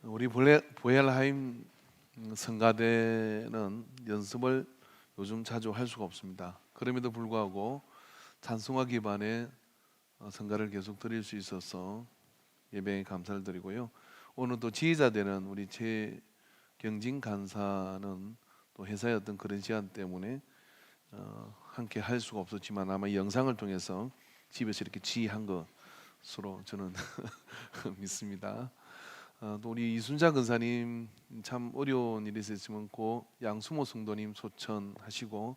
우리 보엘하임 성가대는 연습을 요즘 자주 할 수가 없습니다. 그럼에도 불구하고 찬송가 기반의 성가를 계속 드릴 수 있어서 예배에 감사를 드리고요. 오늘 또 지휘자 되는 우리 최경진 간사는 또 회사의 어떤 그런 시간 때문에 함께 할 수가 없었지만 아마 영상을 통해서 집에서 이렇게 지휘한 것으로 저는 믿습니다. 또 우리 이순자 근사님 참 어려운 일이 있었지만 고 양수모 성도님 소천하시고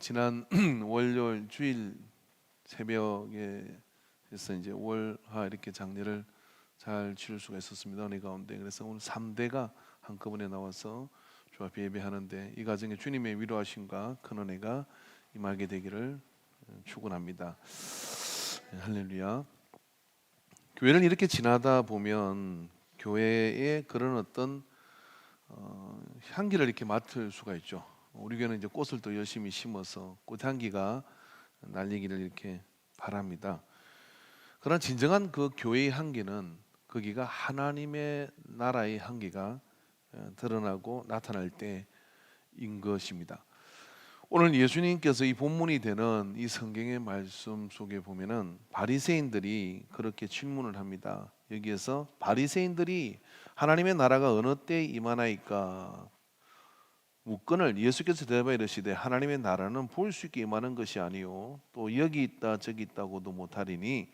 지난 월요일 주일 새벽에 해서 이제 월화 이렇게 장례를 잘 치를 수가 있었습니다. 은혜 가운데. 그래서 오늘 3대가 한꺼번에 나와서 주 앞에 예배하는데 이 가정에 주님의 위로하심과 큰 은혜가 임하게 되기를 축원합니다. 할렐루야. 교회를 이렇게 지나다 보면 교회에 그런 어떤 향기를 이렇게 맡을 수가 있죠. 우리 교회는 이제 꽃을 또 열심히 심어서 꽃향기가 날리기를 이렇게 바랍니다. 그러나 진정한 그 교회의 향기는 거기가 하나님의 나라의 향기가 드러나고 나타날 때인 것입니다. 오늘 예수님께서 이 본문이 되는 이 성경의 말씀 속에 보면은 바리새인들이 그렇게 질문을 합니다. 여기에서 바리새인들이 하나님의 나라가 어느 때에 임하나이까 묻건을 예수께서 대답하여 이르시되 하나님의 나라는 볼 수 있게 임하는 것이 아니요 또 여기 있다 저기 있다고도 못하리니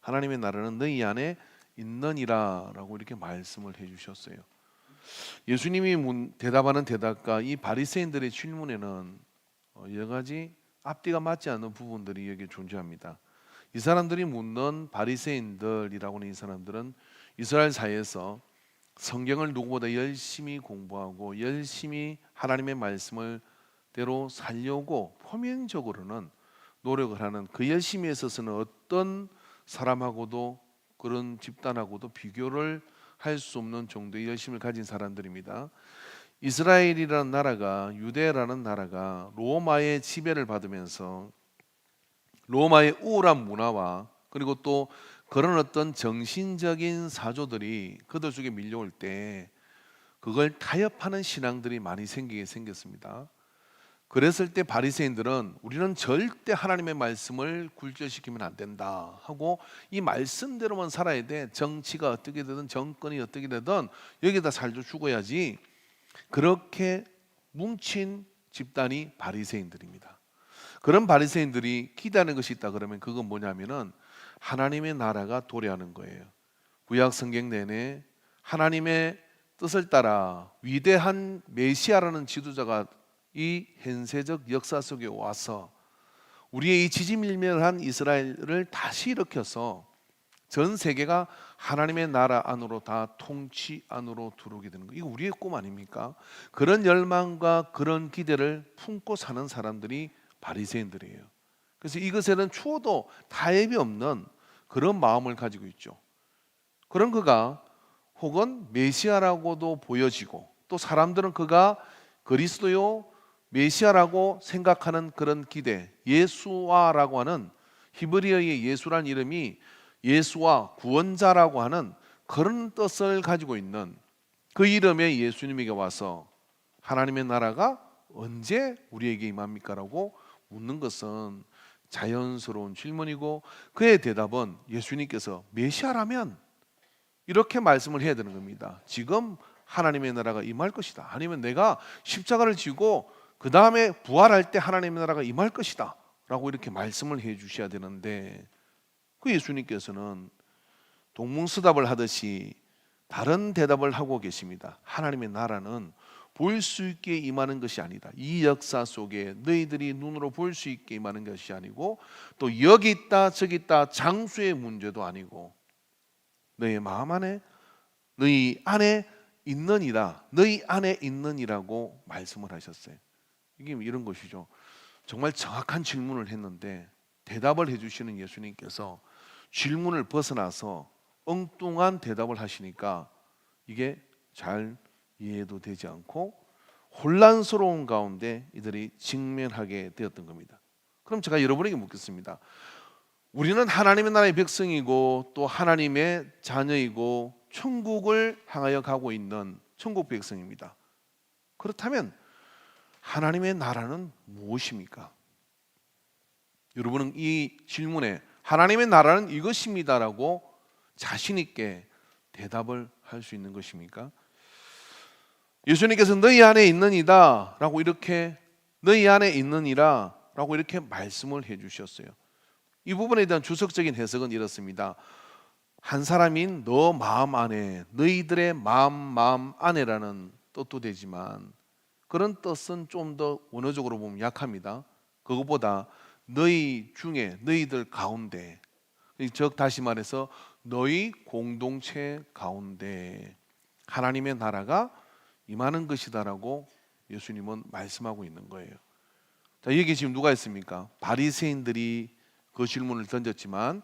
하나님의 나라는 너희 안에 있느니라 라고 이렇게 말씀을 해주셨어요. 예수님이 대답하는 대답과 이 바리새인들의 질문에는 여러 가지 앞뒤가 맞지 않는 부분들이 여기 존재합니다. 이 사람들이 묻는 바리새인들이라고 하는 이 사람들은 이스라엘 사회에서 성경을 누구보다 열심히 공부하고 열심히 하나님의 말씀을 대로 살려고 표면적으로는 노력을 하는 그 열심에 있어서는 어떤 사람하고도 그런 집단하고도 비교를 할 수 없는 정도의 열심을 가진 사람들입니다. 이스라엘이라는 나라가 유대라는 나라가 로마의 지배를 받으면서 로마의 우울한 문화와 그리고 또 그런 어떤 정신적인 사조들이 그들 속에 밀려올 때 그걸 타협하는 신앙들이 많이 생기게 생겼습니다. 그랬을 때 바리새인들은 우리는 절대 하나님의 말씀을 굴절시키면 안 된다 하고 이 말씀대로만 살아야 돼. 정치가 어떻게 되든 정권이 어떻게 되든 여기다 살도 죽어야지. 그렇게 뭉친 집단이 바리새인들입니다. 그런 바리새인들이 기대하는 것이 있다 그러면 그건 뭐냐면은 하나님의 나라가 도래하는 거예요. 구약 성경 내내 하나님의 뜻을 따라 위대한 메시아라는 지도자가 이 현세적 역사 속에 와서 우리의 이 지지밀밀한 이스라엘을 다시 일으켜서 전 세계가 하나님의 나라 안으로 다 통치 안으로 들어오게 되는 거. 이거 우리의 꿈 아닙니까? 그런 열망과 그런 기대를 품고 사는 사람들이 바리새인들이에요. 그래서 이것에는 추호도 타협이 없는 그런 마음을 가지고 있죠. 그런 그가 혹은 메시아라고도 보여지고 또 사람들은 그가 그리스도요 메시아라고 생각하는 그런 기대, 예수와라고 하는 히브리어의 예수란 이름이 예수와 구원자라고 하는 그런 뜻을 가지고 있는 그 이름의 예수님에게 와서 하나님의 나라가 언제 우리에게 임합니까? 라고 묻는 것은 자연스러운 질문이고 그의 대답은 예수님께서 메시아라면 이렇게 말씀을 해야 되는 겁니다. 지금 하나님의 나라가 임할 것이다. 아니면 내가 십자가를 지고 그 다음에 부활할 때 하나님의 나라가 임할 것이다 라고 이렇게 말씀을 해 주셔야 되는데 그 예수님께서는 동문서답을 하듯이 다른 대답을 하고 계십니다. 하나님의 나라는 볼 수 있게 임하는 것이 아니다. 이 역사 속에 너희들이 눈으로 볼 수 있게 임하는 것이 아니고 또 여기 있다 저기 있다 장수의 문제도 아니고 너희 마음 안에 너희 안에 있느니라. 너희 안에 있느니라고 말씀을 하셨어요. 이게 이런 것이죠. 정말 정확한 질문을 했는데 대답을 해주시는 예수님께서 질문을 벗어나서 엉뚱한 대답을 하시니까 이게 잘 이해도 되지 않고 혼란스러운 가운데 이들이 직면하게 되었던 겁니다. 그럼 제가 여러분에게 묻겠습니다. 우리는 하나님의 나라의 백성이고 또 하나님의 자녀이고 천국을 향하여 가고 있는 천국 백성입니다. 그렇다면 하나님의 나라는 무엇입니까? 여러분은 이 질문에 하나님의 나라는 이것입니다라고 자신 있게 대답을 할 수 있는 것입니까? 예수님께서 너희 안에 있느니라 라고 이렇게 너희 안에 있느니라 라고 이렇게 말씀을 해 주셨어요. 이 부분에 대한 주석적인 해석은 이렇습니다. 한 사람인 너 마음 안에, 너희들의 마음 안에라는 뜻도 되지만 그런 뜻은 좀 더 원어적으로 보면 약합니다. 그것보다 너희 중에, 너희들 가운데, 즉 다시 말해서 너희 공동체 가운데 하나님의 나라가 임하는 것이다라고 예수님은 말씀하고 있는 거예요. 자, 여기 지금 누가 있습니까? 바리새인들이 그 질문을 던졌지만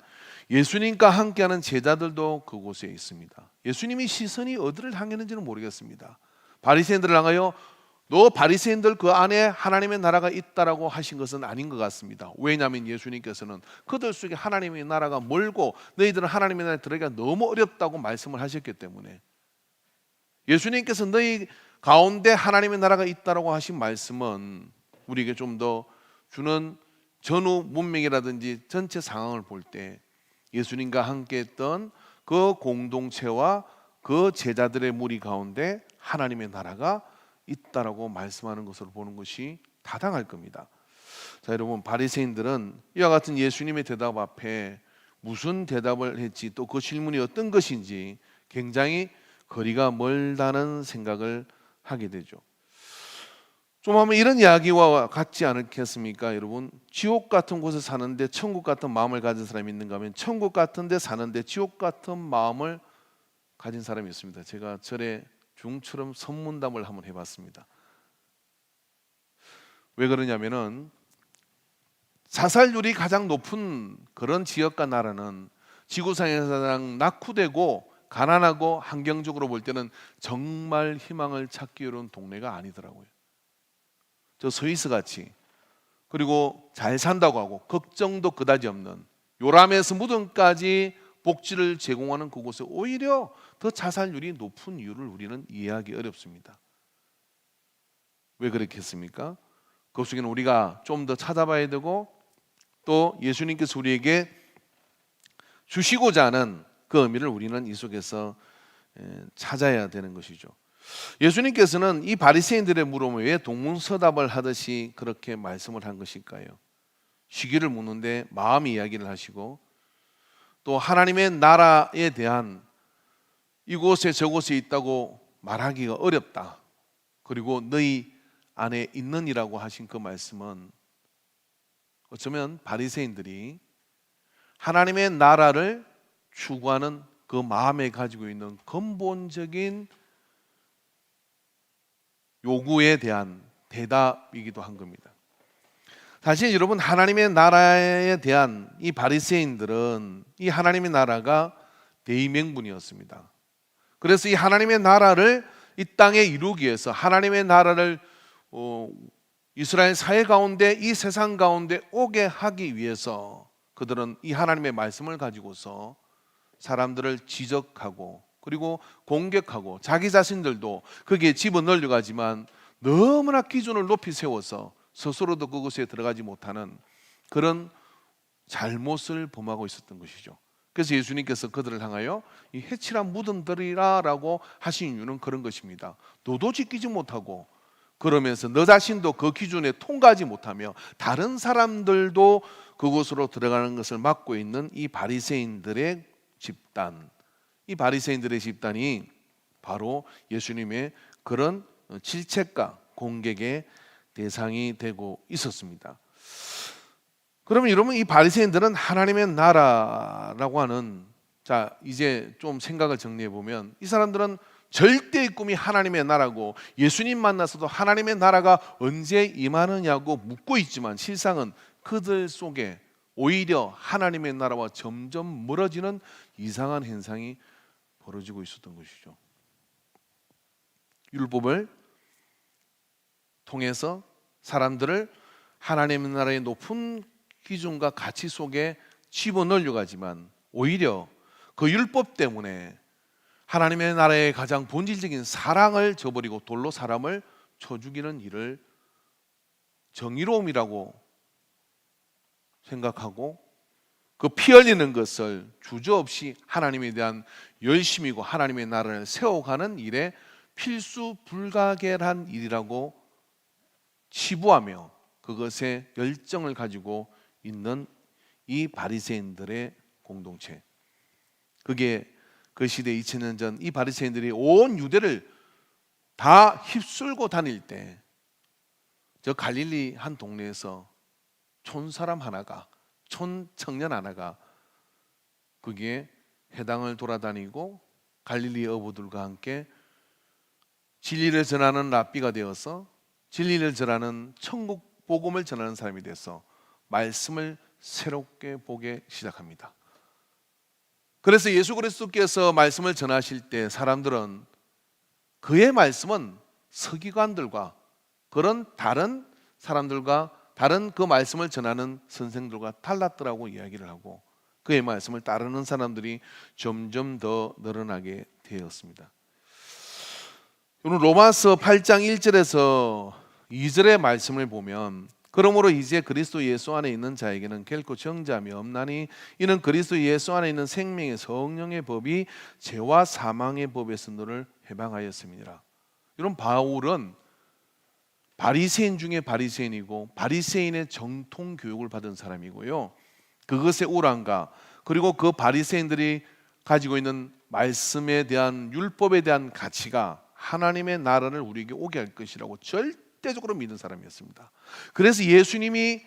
예수님과 함께하는 제자들도 그곳에 있습니다. 예수님이 시선이 어디를 향했는지는 모르겠습니다. 바리새인들을 향하여 너 바리새인들 그 안에 하나님의 나라가 있다라고 하신 것은 아닌 것 같습니다. 왜냐하면 예수님께서는 그들 속에 하나님의 나라가 멀고 너희들은 하나님의 나라에 들어가기가 너무 어렵다고 말씀을 하셨기 때문에 예수님께서 너희 가운데 하나님의 나라가 있다라고 하신 말씀은 우리에게 좀 더 주는 전후 문맥이라든지 전체 상황을 볼 때 예수님과 함께 했던 그 공동체와 그 제자들의 무리 가운데 하나님의 나라가 있다라고 말씀하는 것으로 보는 것이 타당할 겁니다. 자, 여러분, 바리새인들은 이와 같은 예수님의 대답 앞에 무슨 대답을 했지 또 그 질문이 어떤 것인지 굉장히 거리가 멀다는 생각을 하게 되죠. 좀 하면 이런 이야기와 같지 않겠습니까? 여러분, 지옥 같은 곳에 사는데 천국 같은 마음을 가진 사람이 있는가 하면 천국 같은 데 사는데 지옥 같은 마음을 가진 사람이 있습니다. 제가 절에 중처럼 선문답을 한번 해봤습니다. 왜 그러냐면은 자살률이 가장 높은 그런 지역과 나라는 지구상에서 가장 낙후되고 가난하고 환경적으로 볼 때는 정말 희망을 찾기 어려운 동네가 아니더라고요. 저 스위스 같이, 그리고 잘 산다고 하고 걱정도 그다지 없는 요람에서 무덤까지 복지를 제공하는 그곳에 오히려 더 자살률이 높은 이유를 우리는 이해하기 어렵습니다. 왜 그렇겠습니까? 그 속에는 우리가 좀 더 찾아봐야 되고 또 예수님께서 우리에게 주시고자 하는 그 의미를 우리는 이 속에서 찾아야 되는 것이죠. 예수님께서는 이 바리새인들의 물음에 왜 동문서답을 하듯이 그렇게 말씀을 한 것일까요? 시기를 묻는데 마음의 이야기를 하시고 또 하나님의 나라에 대한 이곳에 저곳에 있다고 말하기가 어렵다. 그리고 너희 안에 있느니라고 하신 그 말씀은 어쩌면 바리새인들이 하나님의 나라를 추구하는 그 마음에 가지고 있는 근본적인 요구에 대한 대답이기도 한 겁니다. 사실 여러분, 하나님의 나라에 대한 이 바리새인들은 이 하나님의 나라가 대의명분이었습니다. 그래서 이 하나님의 나라를 이 땅에 이루기 위해서 하나님의 나라를 이스라엘 사회 가운데 이 세상 가운데 오게 하기 위해서 그들은 이 하나님의 말씀을 가지고서 사람들을 지적하고 그리고 공격하고 자기 자신들도 거기에 집어넣으려 가지만 너무나 기준을 높이 세워서 스스로도 그곳에 들어가지 못하는 그런 잘못을 범하고 있었던 것이죠. 그래서 예수님께서 그들을 향하여 이 해칠한 무덤들이라라고 하신 이유는 그런 것입니다. 너도 지키지 못하고 그러면서 너 자신도 그 기준에 통과하지 못하며 다른 사람들도 그곳으로 들어가는 것을 막고 있는 이 바리새인들의 집단, 이 바리새인들의 집단이 바로 예수님의 그런 질책과 공격의 대상이 되고 있었습니다. 그러면 여러분, 이 바리새인들은 하나님의 나라라고 하는, 자 이제 좀 생각을 정리해 보면 이 사람들은 절대의 꿈이 하나님의 나라고 예수님 만나서도 하나님의 나라가 언제 임하느냐고 묻고 있지만 실상은 그들 속에 오히려 하나님의 나라와 점점 멀어지는 이상한 현상이 벌어지고 있었던 것이죠. 율법을 통해서 사람들을 하나님의 나라의 높은 기준과 가치 속에 집어넣으려고 하지만 오히려 그 율법 때문에 하나님의 나라의 가장 본질적인 사랑을 저버리고 돌로 사람을 쳐 죽이는 일을 정의로움이라고 생각하고 그 피 흘리는 것을 주저없이 하나님에 대한 열심이고 하나님의 나라를 세워가는 일에 필수 불가결한 일이라고 치부하며 그것에 열정을 가지고 있는 이 바리새인들의 공동체, 그게 그 시대 2000년 전 이 바리새인들이 온 유대를 다 휩쓸고 다닐 때 저 갈릴리 한 동네에서 촌사람 하나가, 촌청년 하나가 거기에 회당을 돌아다니고 갈릴리 어부들과 함께 진리를 전하는 랍비가 되어서 진리를 전하는 천국 복음을 전하는 사람이 돼서 말씀을 새롭게 보게 시작합니다. 그래서 예수 그리스도께서 말씀을 전하실 때 사람들은 그의 말씀은 서기관들과 그런 다른 사람들과 다른 그 말씀을 전하는 선생들과 달랐더라고 이야기를 하고 그의 말씀을 따르는 사람들이 점점 더 늘어나게 되었습니다. 오늘 로마서 8장 1절에서 2절의 말씀을 보면 그러므로 이제 그리스도 예수 안에 있는 자에게는 결코 정죄함이 없나니 이는 그리스도 예수 안에 있는 생명의 성령의 법이 죄와 사망의 법에서 너를 해방하였음이니라. 이런 바울은 바리새인 중에 바리새인이고 바리새인의 정통 교육을 받은 사람이고요. 그것의 우람과 그리고 그 바리새인들이 가지고 있는 말씀에 대한 율법에 대한 가치가 하나님의 나라를 우리에게 오게 할 것이라고 절대적으로 믿는 사람이었습니다. 그래서 예수님이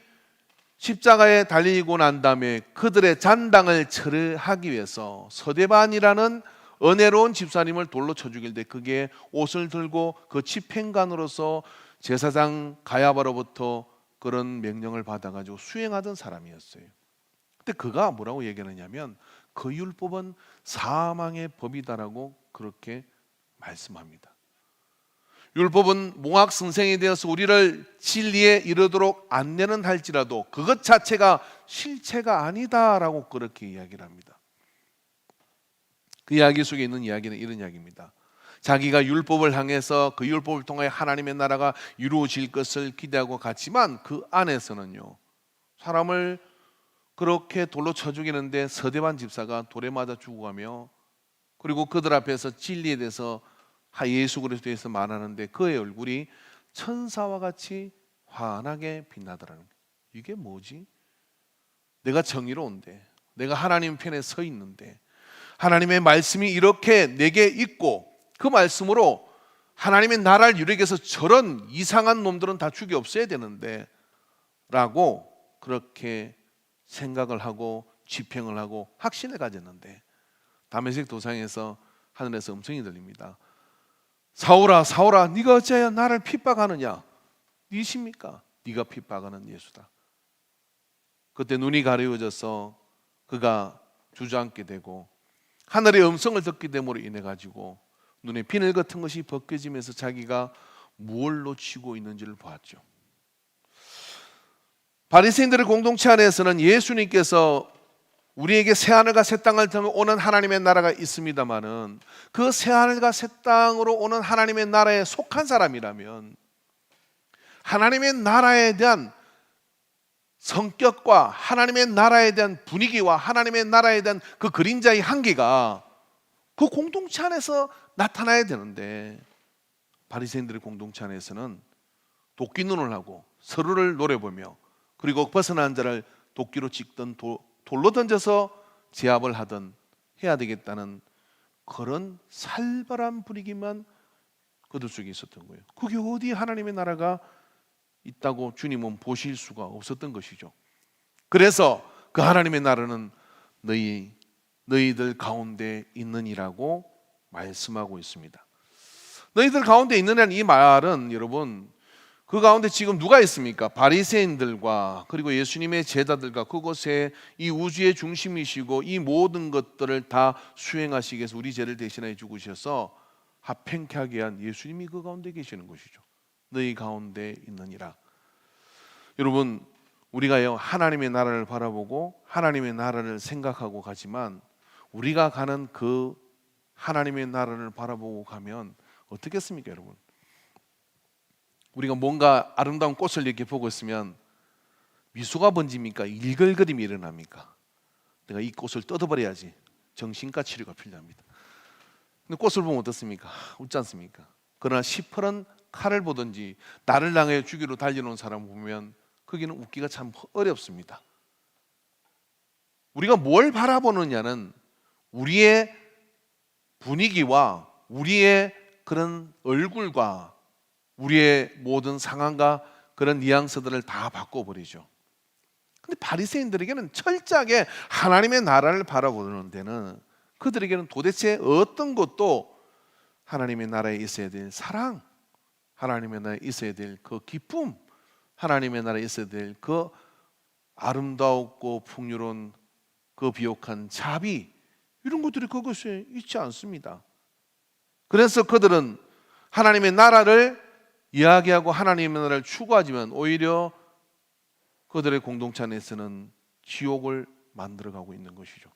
십자가에 달리고 난 다음에 그들의 잔당을 처리하기 위해서 서대반이라는 은혜로운 집사님을 돌로 쳐 죽일 때 그게 옷을 들고 그 집행관으로서 제사장 가야바로부터 그런 명령을 받아가지고 수행하던 사람이었어요. 근데 그가 뭐라고 얘기하느냐면 그 율법은 사망의 법이다라고 그렇게 말씀합니다. 율법은 몽학 선생이 되어서 우리를 진리에 이르도록 안내는 할지라도 그것 자체가 실체가 아니다라고 그렇게 이야기를 합니다. 그 이야기 속에 있는 이야기는 이런 이야기입니다. 자기가 율법을 향해서 그 율법을 통해 하나님의 나라가 이루어질 것을 기대하고 갔지만 그 안에서는요, 사람을 그렇게 돌로 쳐 죽이는데 서대반 집사가 돌에 맞아 죽어가며 그리고 그들 앞에서 진리에 대해서 예수 그리스도에 대해서 말하는데 그의 얼굴이 천사와 같이 환하게 빛나더라는 거예요. 이게 뭐지? 내가 정의로운데, 내가 하나님 편에 서 있는데, 하나님의 말씀이 이렇게 내게 있고 그 말씀으로 하나님의 나라를 이루기 위해서 저런 이상한 놈들은 다 죽여 없애야 되는데 라고 그렇게 생각을 하고 집행을 하고 확신을 가졌는데 다메섹 도상에서 하늘에서 음성이 들립니다. 사울아 사울아 네가 어찌하여 나를 핍박하느냐? 니십니까? 네가 핍박하는 예수다. 그때 눈이 가려워져서 그가 주저앉게 되고 하늘의 음성을 듣기 때문에 인해 가지고 눈에 비늘 같은 것이 벗겨지면서 자기가 무엇을 놓치고 있는지를 보았죠. 바리새인들의 공동체 안에서는 예수님께서 우리에게 새하늘과 새 땅을 통해 오는 하나님의 나라가 있습니다마는 그 새하늘과 새 땅으로 오는 하나님의 나라에 속한 사람이라면 하나님의 나라에 대한 성격과 하나님의 나라에 대한 분위기와 하나님의 나라에 대한 그 그림자의 한계가 그 공동체 안에서 나타나야 되는데 바리새인들의 공동체 안에서는 도끼 눈을 하고 서로를 노려보며 그리고 벗어난 자를 도끼로 찍던 돌로 던져서 제압을 하든 해야 되겠다는 그런 살벌한 분위기만 그들 속에 있었던 거예요. 그게 어디 하나님의 나라가 있다고 주님은 보실 수가 없었던 것이죠. 그래서 그 하나님의 나라는 너희들 가운데 있느니라고 말씀하고 있습니다. 너희들 가운데 있느냐는 이 말은 여러분 그 가운데 지금 누가 있습니까? 바리새인들과 그리고 예수님의 제자들과 그곳에 이 우주의 중심이시고 이 모든 것들을 다 수행하시기 위해서 우리 죄를 대신하여 죽으셔서 합행케 하게 한 예수님이 그 가운데 계시는 것이죠. 너희 가운데 있느니라. 여러분 우리가요 하나님의 나라를 바라보고 하나님의 나라를 생각하고 가지만 우리가 가는 그 하나님의 나라를 바라보고 가면 어떻겠습니까, 여러분? 우리가 뭔가 아름다운 꽃을 이렇게 보고 있으면 미소가 번집니까? 일글거림이 일어납니까? 내가 이 꽃을 뜯어버려야지. 정신과 치료가 필요합니다. 근데 꽃을 보면 어떻습니까? 웃지 않습니까? 그러나 시퍼런 칼을 보든지 나를 향해 죽이러 달려오는 사람을 보면 거기는 웃기가 참 어렵습니다. 우리가 뭘 바라보느냐는 우리의 분위기와 우리의 그런 얼굴과 우리의 모든 상황과 그런 뉘앙스들을 다 바꿔버리죠. 근데 바리새인들에게는 철저하게 하나님의 나라를 바라보는 데는 그들에게는 도대체 어떤 것도 하나님의 나라에 있어야 될 사랑, 하나님의 나라에 있어야 될 그 기쁨, 하나님의 나라에 있어야 될 그 아름다웠고 풍요로운 그 비옥한 자비, 이런 것들이 그것에 있지 않습니다. 그래서 그들은 하나님의 나라를 이야기하고 하나님의 나라를 추구하지만 오히려 그들의 공동체 안에서는 지옥을 만들어가고 있는 것이죠.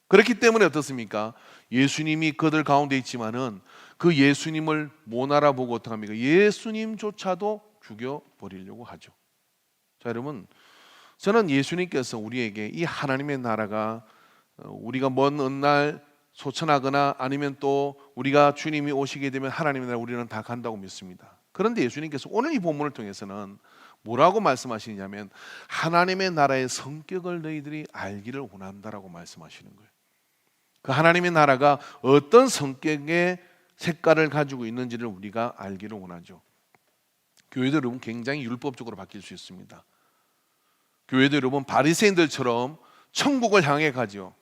그렇기 때문에 어떻습니까? 예수님이 그들 가운데 있지만은 그 예수님을 못 알아보고 어떻게 합니까? 예수님조차도 죽여버리려고 하죠. 자, 여러분, 저는 예수님께서 우리에게 이 하나님의 나라가 우리가 먼 어느 날 소천하거나 아니면 또 우리가 주님이 오시게 되면 하나님의 나라 우리는 다 간다고 믿습니다. 그런데 예수님께서 오늘 이 본문을 통해서는 뭐라고 말씀하시냐면 하나님의 나라의 성격을 너희들이 알기를 원한다라고 말씀하시는 거예요. 그 하나님의 나라가 어떤 성격의 색깔을 가지고 있는지를 우리가 알기를 원하죠. 교회도 여러분 굉장히 율법적으로 바뀔 수 있습니다. 교회도 여러분 바리새인들처럼 천국을 향해 가죠.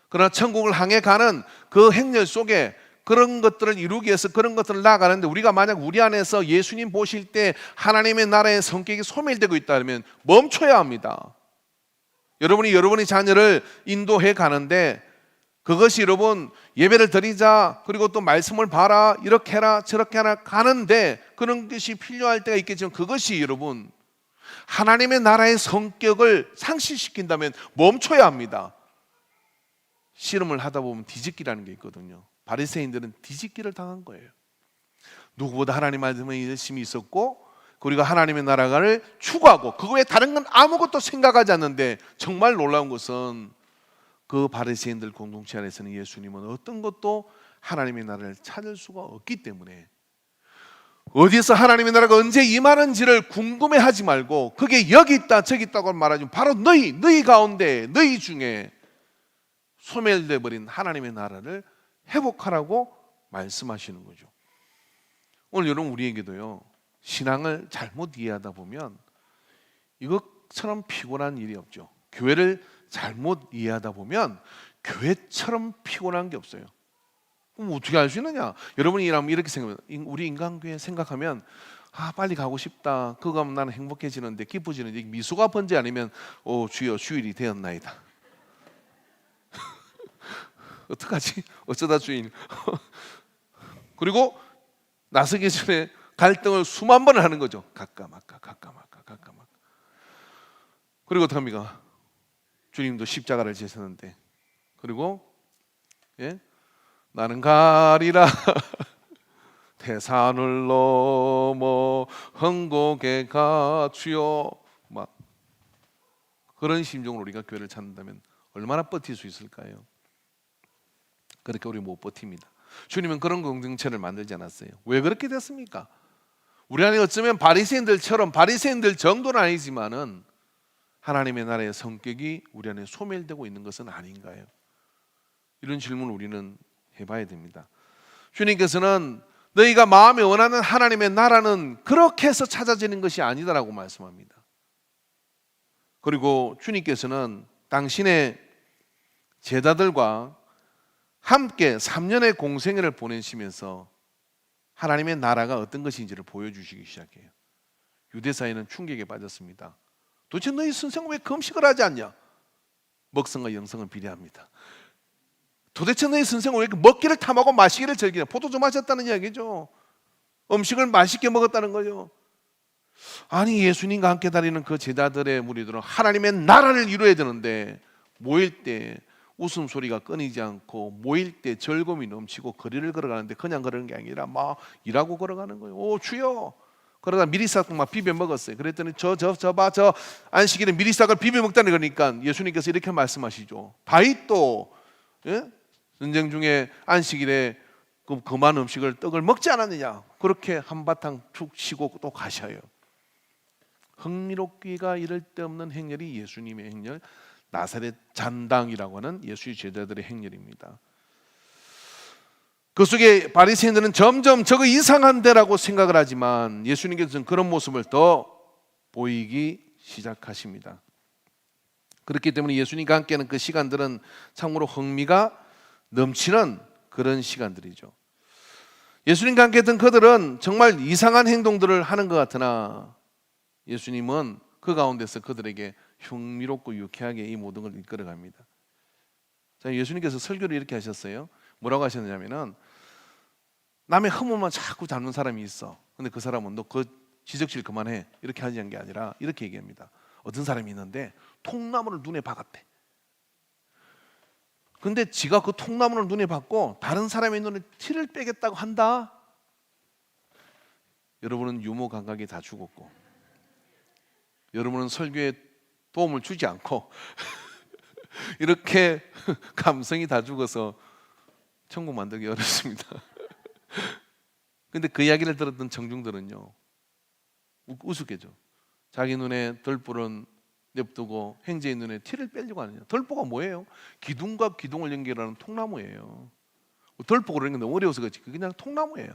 그러나 천국을 향해 가는 그 행렬 속에 그런 것들을 이루기 위해서 그런 것들을 나아가는데 우리가 만약 우리 안에서 예수님 보실 때 하나님의 나라의 성격이 소멸되고 있다면 멈춰야 합니다. 여러분이 여러분의 자녀를 인도해 가는데 그것이 여러분 예배를 드리자 그리고 또 말씀을 봐라 이렇게 해라 저렇게 하라 가는데 그런 것이 필요할 때가 있겠지만 그것이 여러분 하나님의 나라의 성격을 상실시킨다면 멈춰야 합니다. 씨름을 하다 보면 뒤집기라는 게 있거든요. 바리새인들은 뒤집기를 당한 거예요. 누구보다 하나님 말씀에 열심히 있었고 우리가 하나님의 나라를 추구하고 그거 외에 다른 건 아무것도 생각하지 않는데 정말 놀라운 것은 그 바리새인들 공동체 안에서는 예수님은 어떤 것도 하나님의 나라를 찾을 수가 없기 때문에 어디서 하나님의 나라가 언제 임하는지를 궁금해하지 말고 그게 여기 있다 저기 있다고 말하지 바로 너희 가운데 너희 중에 소멸돼 버린 하나님의 나라를 회복하라고 말씀하시는 거죠. 오늘 여러분 우리에게도요 신앙을 잘못 이해하다 보면 이것처럼 피곤한 일이 없죠. 교회를 잘못 이해하다 보면 교회처럼 피곤한 게 없어요. 그럼 어떻게 알 수 있느냐? 여러분이 이렇게 생각하면 우리 인간교회 생각하면 빨리 가고 싶다. 그거 하면 나는 행복해지는데 기뻐지는데 미소가 번지 아니면 주여 주일이 되었나이다. 어떡하지? 어쩌다 주일. 그리고 나서기 전에 갈등을 수만 번을 하는 거죠. 갈까 말까. 그리고 어떡합니까? 주님도 십자가를 지셨는데 그리고 나는 가리라 태산을 넘어 흥곡에 가 주여 막 그런 심정으로 우리가 교회를 찾는다면 얼마나 버틸 수 있을까요? 그렇게 우리 못 버팁니다. 주님은 그런 공동체를 만들지 않았어요. 왜 그렇게 됐습니까? 우리 안에 어쩌면 바리새인들처럼 바리새인들 정도는 아니지만은 하나님의 나라의 성격이 우리 안에 소멸되고 있는 것은 아닌가요? 이런 질문을 우리는 해봐야 됩니다. 주님께서는 너희가 마음에 원하는 하나님의 나라는 그렇게 해서 찾아지는 것이 아니다라고 말씀합니다. 그리고 주님께서는 당신의 제자들과 함께 3년의 공생애를 보내시면서 하나님의 나라가 어떤 것인지를 보여주시기 시작해요. 유대사회는 충격에 빠졌습니다. 도대체 너희 선생은 왜 금식을 하지 않냐? 먹성과 영성은 비례합니다. 도대체 너희 선생은 왜 먹기를 탐하고 마시기를 즐기냐? 포도주 마셨다는 이야기죠. 음식을 맛있게 먹었다는 거죠. 아니 예수님과 함께 다니는 그 제자들의 무리들은 하나님의 나라를 이루어야 되는데 모일 때 웃음소리가 끊이지 않고 모일 때 즐거움이 넘치고 거리를 걸어가는데 그냥 걸어가는 게 아니라 막 일하고 걸어가는 거예요. 오 주여! 그러다 미리싹 막 비벼 먹었어요. 그랬더니 저 안식일에 미리싹을 비벼 먹다니 그러니까 예수님께서 이렇게 말씀하시죠. 다윗도 전쟁 중에 안식일에 그 많은 음식을 떡을 먹지 않았느냐. 그렇게 한바탕 툭 쉬고 또 가셔요. 흥미롭기가 이를 데 없는 행렬이 예수님의 행렬, 나사렛 잔당이라고 하는 예수의 제자들의 행렬입니다. 그 속에 바리새인들은 점점 저거 이상한데라고 생각을 하지만 예수님께서는 그런 모습을 더 보이기 시작하십니다. 그렇기 때문에 예수님과 함께하는 그 시간들은 참으로 흥미가 넘치는 그런 시간들이죠. 예수님과 함께했던 그들은 정말 이상한 행동들을 하는 것 같으나 예수님은 그 가운데서 그들에게 흥미롭고 유쾌하게 이 모든 걸 이끌어갑니다. 자, 예수님께서 설교를 이렇게 하셨어요. 뭐라고 하셨냐면은 남의 허물만 자꾸 잡는 사람이 있어. 근데 그 사람은 너 그 지적질 그만해. 이렇게 하는 게 아니라 이렇게 얘기합니다. 어떤 사람이 있는데 통나무를 눈에 박았대. 근데 지가 그 통나무를 눈에 박고 다른 사람의 눈에 티를 빼겠다고 한다. 여러분은 유머 감각이 다 죽었고 여러분은 설교에 도움을 주지 않고 이렇게 감성이 다 죽어서 천국 만들기 어렵습니다. 근데 그 이야기를 들었던 청중들은요 우습게죠. 자기 눈에 덜불은 냅두고 행제의 눈에 티를 빼려고 하느냐. 덜보가 뭐예요? 기둥과 기둥을 연결하는 통나무예요. 덜보고 그러는 게 너무 어려워서 그렇지 그냥 통나무예요.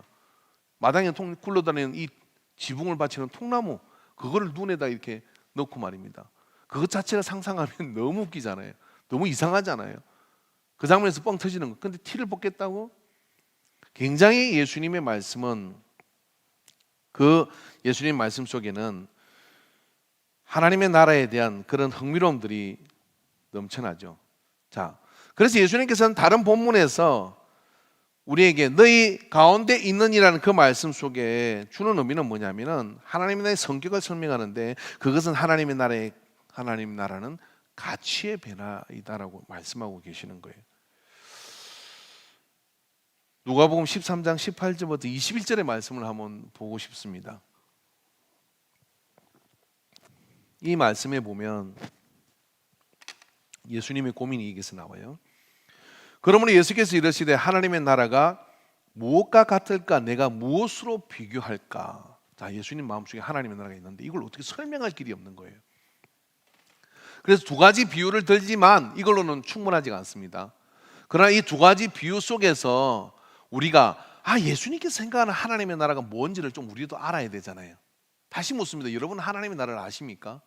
마당에 굴러다니는 이 지붕을 받치는 통나무, 그거를 눈에다 이렇게 넣고 말입니다. 그것 자체를 상상하면 너무 웃기잖아요. 너무 이상하잖아요. 그 장면에서 뻥 터지는 거. 근데 티를 벗겠다고? 굉장히 예수님의 말씀은 그 예수님 말씀 속에는 하나님의 나라에 대한 그런 흥미로움들이 넘쳐나죠. 자, 그래서 예수님께서는 다른 본문에서 우리에게 너희 가운데 있는이라는 그 말씀 속에 주는 의미는 뭐냐면은 하나님의 나라의 성격을 설명하는데 그것은 하나님의 나라는 가치의 변화이다라고 말씀하고 계시는 거예요. 누가복음 13장 18절부터 21절의 말씀을 한번 보고 싶습니다. 이 말씀에 보면 예수님의 고민이 여기서 나와요. 그러므로 예수께서 이르시되 하나님의 나라가 무엇과 같을까? 내가 무엇으로 비교할까? 자, 예수님 마음속에 하나님의 나라가 있는데 이걸 어떻게 설명할 길이 없는 거예요. 그래서 두 가지 비유를 들지만 이걸로는 충분하지가 않습니다. 그러나 이 두 가지 비유 속에서 우리가 예수님께서 생각하는 하나님의 나라가 뭔지를 좀 우리도 알아야 되잖아요. 다시 묻습니다. 여러분 하나님의 나라를 아십니까?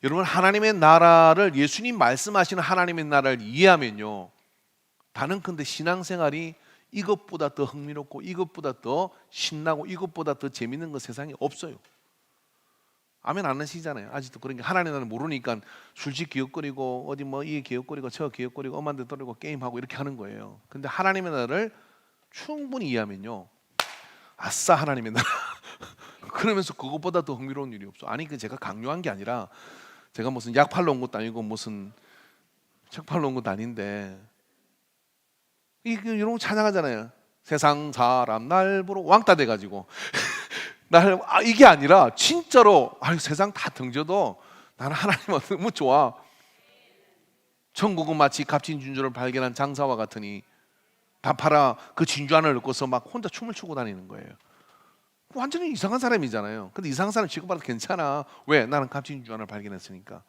여러분 하나님의 나라를 예수님 말씀하시는 하나님의 나라를 이해하면요 단언컨대 신앙생활이 이것보다 더 흥미롭고 이것보다 더 신나고 이것보다 더 재밌는 거 세상에 없어요. 아멘 안 하시잖아요. 아직도 그런 게 하나님의 나라를 모르니까 술집 기웃거리고 어디 뭐 이 기웃거리고 저 기웃거리고 엄한 데 떨리고 게임하고 이렇게 하는 거예요. 근데 하나님의 나라를 충분히 이해하면요 아싸 하나님의 나라 그러면서 그것보다 더 흥미로운 일이 없어. 아니 그 제가 강요한 게 아니라 제가 무슨 약 팔러 온 것도 아니고 무슨 책 팔러 온 것도 아닌데 이런 거 찬양하잖아요. 세상 사람 날 보러 왕따 돼가지고 이게 아니라 진짜로 세상 다 등져도 나는 하나님은 너무 좋아. 천국은 마치 값진 진주를 발견한 장사와 같으니 다 팔아 그 진주 하나를 얻고서 막 혼자 춤을 추고 다니는 거예요. 완전히 이상한 사람이잖아요. 근데 이상한 사람 취급받아도 괜찮아. 왜? 나는 값진 진주 하나를 발견했으니까.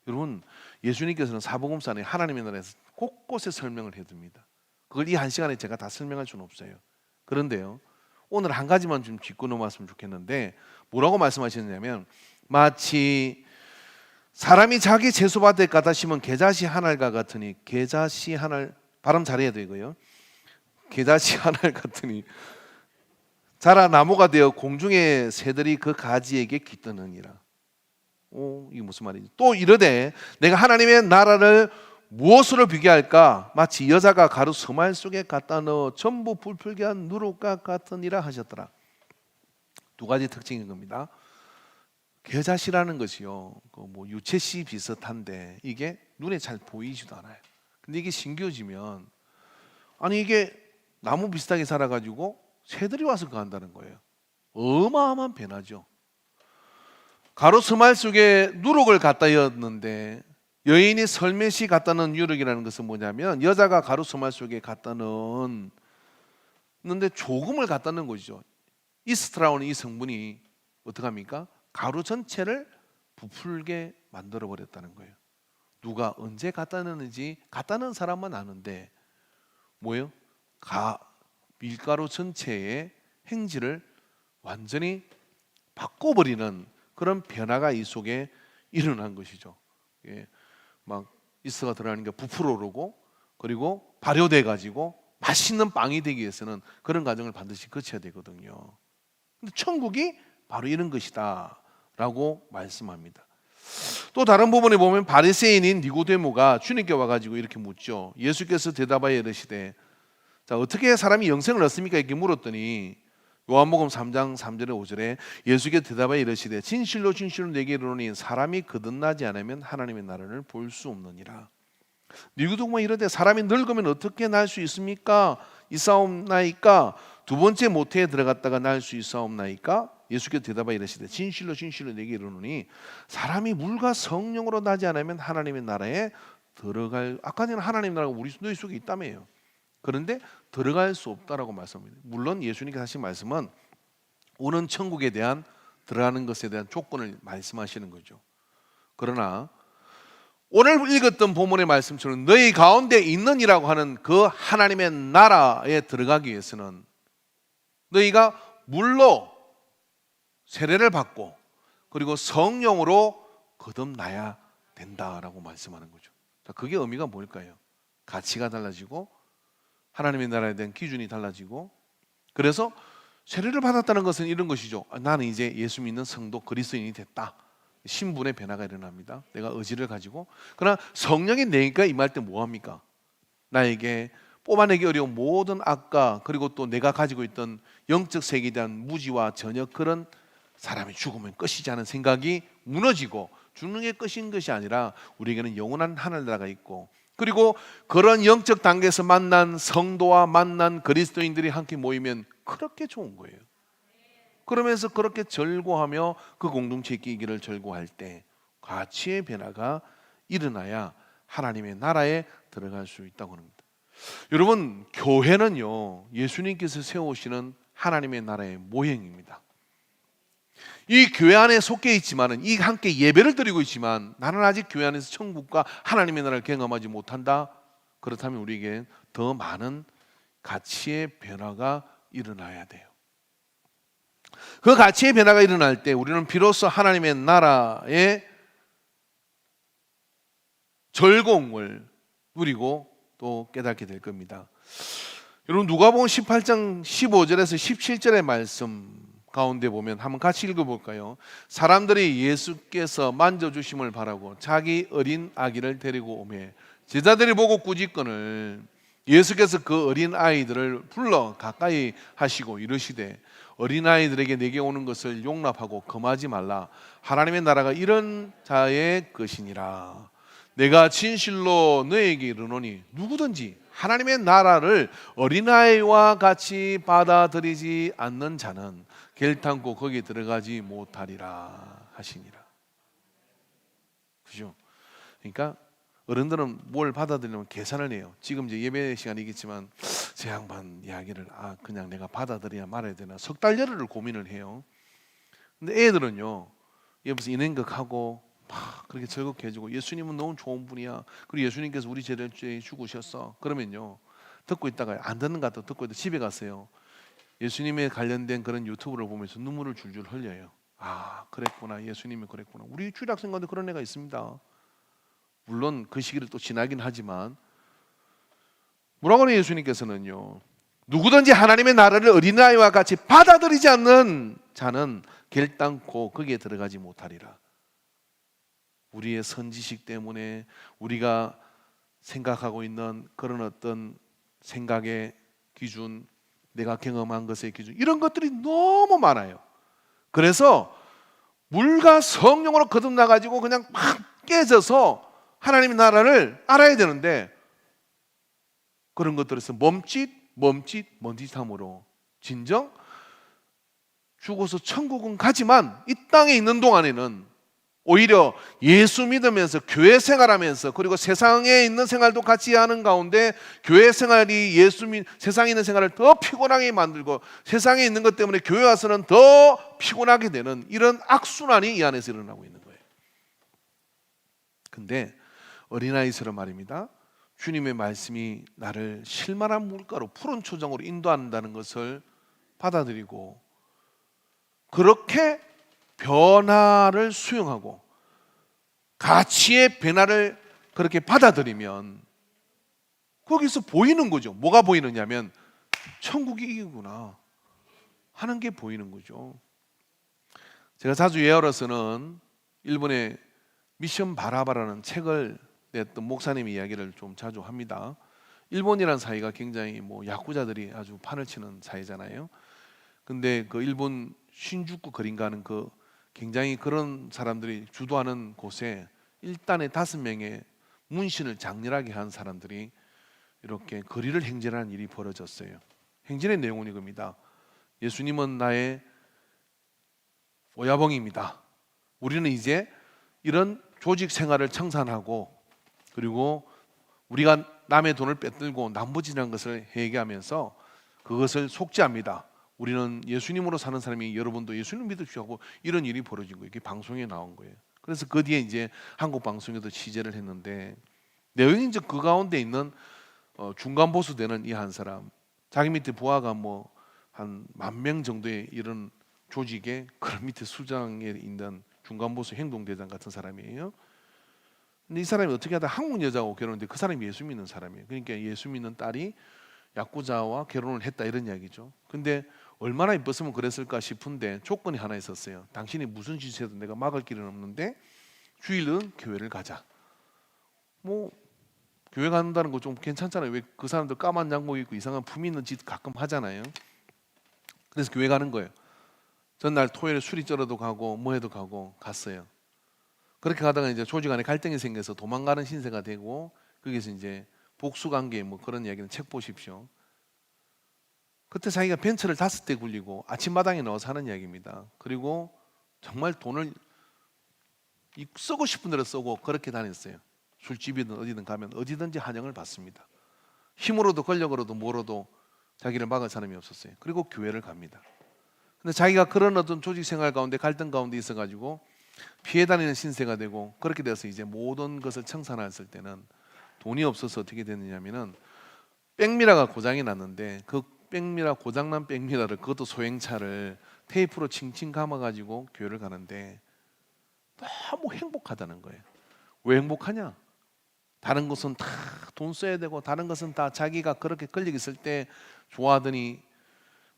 여러분 예수님께서는 사복음서 안에 하나님의 나라에서 곳곳에 설명을 해둡니다. 그걸 이 한 시간에 제가 다 설명할 수는 없어요. 그런데요 오늘 한 가지만 좀 짚고 넘어왔으면 좋겠는데 뭐라고 말씀하셨냐면 마치 사람이 자기 채소밭에 갖다 심은 게자씨 한 알과 같으니 게자씨 한 알 발음 잘해야 되고요. 게자씨 한 알 같으니 자라 나무가 되어 공중의 새들이 그 가지에게 깃드느니라. 이게 무슨 말이지? 또 이르되 내가 하나님의 나라를 무엇으로 비교할까? 마치 여자가 가루 서말 속에 갖다 넣어 전부 불풀게 한 누룩과 같으니라 하셨더라. 두 가지 특징인 겁니다. 겨자씨라는 것이요, 뭐 유채씨 비슷한데 이게 눈에 잘 보이지도 않아요. 근데 이게 심겨지면, 아니 이게 나무 비슷하게 살아가지고 새들이 와서 그 한다는 거예요. 어마어마한 변화죠. 가로 스말 속에 누룩을 갖다 였는데, 여인이 설매시 갖다 넣은 누룩이라는 것은 뭐냐면 여자가 가로 스말 속에 갖다 넣는데 조금을 갖다 넣은 것이죠. 이스트라오는 이 성분이 어떻게 합니까? 가루 전체를 부풀게 만들어 버렸다는 거예요. 누가 언제 갖다 넣는지 갖다 넣은 사람만 아는데 뭐예요? 밀가루 전체의 행질을 완전히 바꿔버리는 그런 변화가 이 속에 일어난 것이죠. 예, 막 이스트가 들어가니까 부풀어 오르고, 그리고 발효돼 가지고 맛있는 빵이 되기 위해서는 그런 과정을 반드시 거쳐야 되거든요. 근데 천국이 바로 이런 것이다 라고 말씀합니다. 또 다른 부분에 보면 바리새인인 니고데모가 주님께 와가지고 이렇게 묻죠. 예수께서 대답하여 이르시되, 자, 어떻게 사람이 영생을 얻습니까? 이렇게 물었더니 요한복음 3장 3절에 5절에 예수께 대답하여 이르시되, 진실로 진실로 내게 이르노니 사람이 거듭나지 않으면 하나님의 나라를 볼 수 없느니라. 니고데모가 이르되, 사람이 늙으면 어떻게 날 수 있습니까? 있사옵나이까? 두 번째 모태에 들어갔다가 날 수 있사옵나이까? 예수께서 대답하여 이르시되, 진실로 진실로 내게 이르노니 사람이 물과 성령으로 나지 않으면 하나님의 나라에 들어갈, 아까 전에 하나님 나라가 우리 너희 속에 있다며요. 그런데 들어갈 수 없다라고 말씀합니다. 물론 예수님께서 하신 말씀은 오는 천국에 대한, 들어가는 것에 대한 조건을 말씀하시는 거죠. 그러나 오늘 읽었던 본문의 말씀처럼 너희 가운데 있느니라고 하는 그 하나님의 나라에 들어가기 위해서는 너희가 물로 세례를 받고 그리고 성령으로 거듭나야 된다라고 말씀하는 거죠. 자, 그게 의미가 뭘까요? 가치가 달라지고 하나님의 나라에 대한 기준이 달라지고, 그래서 세례를 받았다는 것은 이런 것이죠. 나는 이제 예수 믿는 성도 그리스도인이 됐다. 신분의 변화가 일어납니다. 내가 의지를 가지고. 그러나 성령이 내가 임할 때 뭐합니까? 나에게 뽑아내기 어려운 모든 악과, 그리고 또 내가 가지고 있던 영적 세계에 대한 무지와 전혀 그런 사람이 죽으면 끝이지 않은 생각이 무너지고, 죽는 게 끝인 것이 아니라 우리에게는 영원한 하늘나라가 있고, 그리고 그런 영적 단계에서 만난 성도와 만난 그리스도인들이 함께 모이면 그렇게 좋은 거예요. 그러면서 그렇게 절고하며 그 공동체에 끼기를 절고할 때 가치의 변화가 일어나야 하나님의 나라에 들어갈 수 있다고 합니다. 여러분, 교회는요, 예수님께서 세우시는 하나님의 나라의 모형입니다. 이 교회 안에 속해 있지만은, 이 함께 예배를 드리고 있지만 나는 아직 교회 안에서 천국과 하나님의 나라를 경험하지 못한다. 그렇다면 우리에게 더 많은 가치의 변화가 일어나야 돼요. 그 가치의 변화가 일어날 때 우리는 비로소 하나님의 나라의 절공을 누리고 또 깨닫게 될 겁니다. 여러분, 누가복음 18장 15절에서 17절의 말씀 가운데 보면 한번 같이 읽어볼까요? 사람들이 예수께서 만져주심을 바라고 자기 어린 아기를 데리고 오매 제자들이 보고 꾸짖거늘 예수께서 그 어린 아이들을 불러 가까이 하시고 이르시되, 어린아이들에게 내게 오는 것을 용납하고 금하지 말라. 하나님의 나라가 이런 자의 것이니라. 내가 진실로 너에게 이르노니 누구든지 하나님의 나라를 어린아이와 같이 받아들이지 않는 자는 결탄코 거기에 들어가지 못하리라 하시니라. 그죠? 그러니까 어른들은 뭘 받아들이려면 계산을 해요. 지금 이제 예배 시간이겠지만 제 양반 이야기를 그냥 내가 받아들여야 말아야 되나 석 달여를 고민을 해요. 근데 애들은요, 옆에서 인행극하고 막 그렇게 즐겁게 해주고, 예수님은 너무 좋은 분이야, 그리고 예수님께서 우리 죄를 죽으셨어, 그러면요 듣고 있다가 안 듣는 것 같아도 듣고 있다가 집에 갔어요. 예수님에 관련된 그런 유튜브를 보면서 눈물을 줄줄 흘려요. 그랬구나, 예수님이 그랬구나. 우리 주일학생 가운데 그런 애가 있습니다. 물론 그 시기를 또 지나긴 하지만, 뭐라고 하는 예수님께서는요, 누구든지 하나님의 나라를 어린아이와 같이 받아들이지 않는 자는 결단코 거기에 들어가지 못하리라. 우리의 선지식 때문에 우리가 생각하고 있는 그런 어떤 생각의 기준, 내가 경험한 것의 기준, 이런 것들이 너무 많아요. 그래서 물과 성령으로 거듭나가지고 그냥 막 깨져서 하나님의 나라를 알아야 되는데 그런 것들에서 멈칫함으로 진정 죽어서 천국은 가지만 이 땅에 있는 동안에는 오히려 예수 믿으면서 교회 생활하면서 그리고 세상에 있는 생활도 같이 하는 가운데 교회 생활이 세상에 있는 생활을 더 피곤하게 만들고 세상에 있는 것 때문에 교회 와서는 더 피곤하게 되는 이런 악순환이 이 안에서 일어나고 있는 거예요. 근데 어린아이처럼 말입니다. 주님의 말씀이 나를 실만한 물가로 푸른 초장으로 인도한다는 것을 받아들이고 그렇게 변화를 수용하고 가치의 변화를 그렇게 받아들이면 거기서 보이는 거죠. 뭐가 보이느냐면 천국이 이구나 하는 게 보이는 거죠. 제가 자주 예언으로서는 일본의 미션 바라바라는 책을 냈던 목사님 이야기를 좀 자주 합니다. 일본이라는 사회가 굉장히 야쿠자들이 아주 판을 치는 사회잖아요. 근데 그 일본 신주쿠 거린가는 그 굉장히 그런 사람들이 주도하는 곳에 일단에 5명의 문신을 장렬하게 한 사람들이 이렇게 거리를 행진하는 일이 벌어졌어요. 행진의 내용은 이겁니다. 예수님은 나의 오야봉입니다. 우리는 이제 이런 조직 생활을 청산하고 그리고 우리가 남의 돈을 빼들고 남부지라는 것을 회개하면서 그것을 속죄합니다. 우리는 예수님으로 사는 사람이 여러분도 예수님 믿으시고 하고 이런 일이 벌어진 거예요. 이게 방송에 나온 거예요. 그래서 그 뒤에 이제 한국 방송에도 취재를 했는데 내용이 이제 그 가운데 있는 중간 보수 되는 이 한 사람, 자기 밑에 부하가 한 10,000명 정도의 이런 조직에 그 밑에 수장에 있는 중간 보수 행동대장 같은 사람이에요. 근데 이 사람이 어떻게 하다 한국 여자하고 결혼했는데 그 사람이 예수 믿는 사람이에요. 그러니까 예수 믿는 딸이 야쿠자와 결혼을 했다 이런 이야기죠. 근데 얼마나 이뻤으면 그랬을까 싶은데 조건이 하나 있었어요. 당신이 무슨 짓을 해도 내가 막을 길은 없는데 주일은 교회를 가자. 교회 간다는 거 좀 괜찮잖아요. 왜 그 사람들 까만 양복 입고 이상한 품 있는 짓 가끔 하잖아요. 그래서 교회 가는 거예요. 전날 토요일에 술이 쩔어도 가고 해도 가고 갔어요. 그렇게 가다가 이제 조직 안에 갈등이 생겨서 도망가는 신세가 되고 거기서 이제 복수관계 그런 이야기는 책 보십시오. 그때 자기가 벤츠를 5대 굴리고 아침마당에 넣어서 하는 이야기입니다. 그리고 정말 돈을 쓰고 싶은 대로 쓰고 그렇게 다녔어요. 술집이든 어디든 가면 어디든지 환영을 받습니다. 힘으로도 권력으로도 뭐로도 자기를 막을 사람이 없었어요. 그리고 교회를 갑니다. 근데 자기가 그런 어떤 조직 생활 가운데 갈등 가운데 있어가지고 피해 다니는 신세가 되고 그렇게 돼서 이제 모든 것을 청산했을 때는 돈이 없어서 어떻게 됐느냐면은 백미라가 고장이 났는데 그 고장난 백미라를 그것도 소형차를 테이프로 칭칭 감아가지고 교회를 가는데 너무 행복하다는 거예요. 왜 행복하냐? 다른 것은 다 돈 써야 되고 다른 것은 다 자기가 그렇게 권력 있을 때 좋아하더니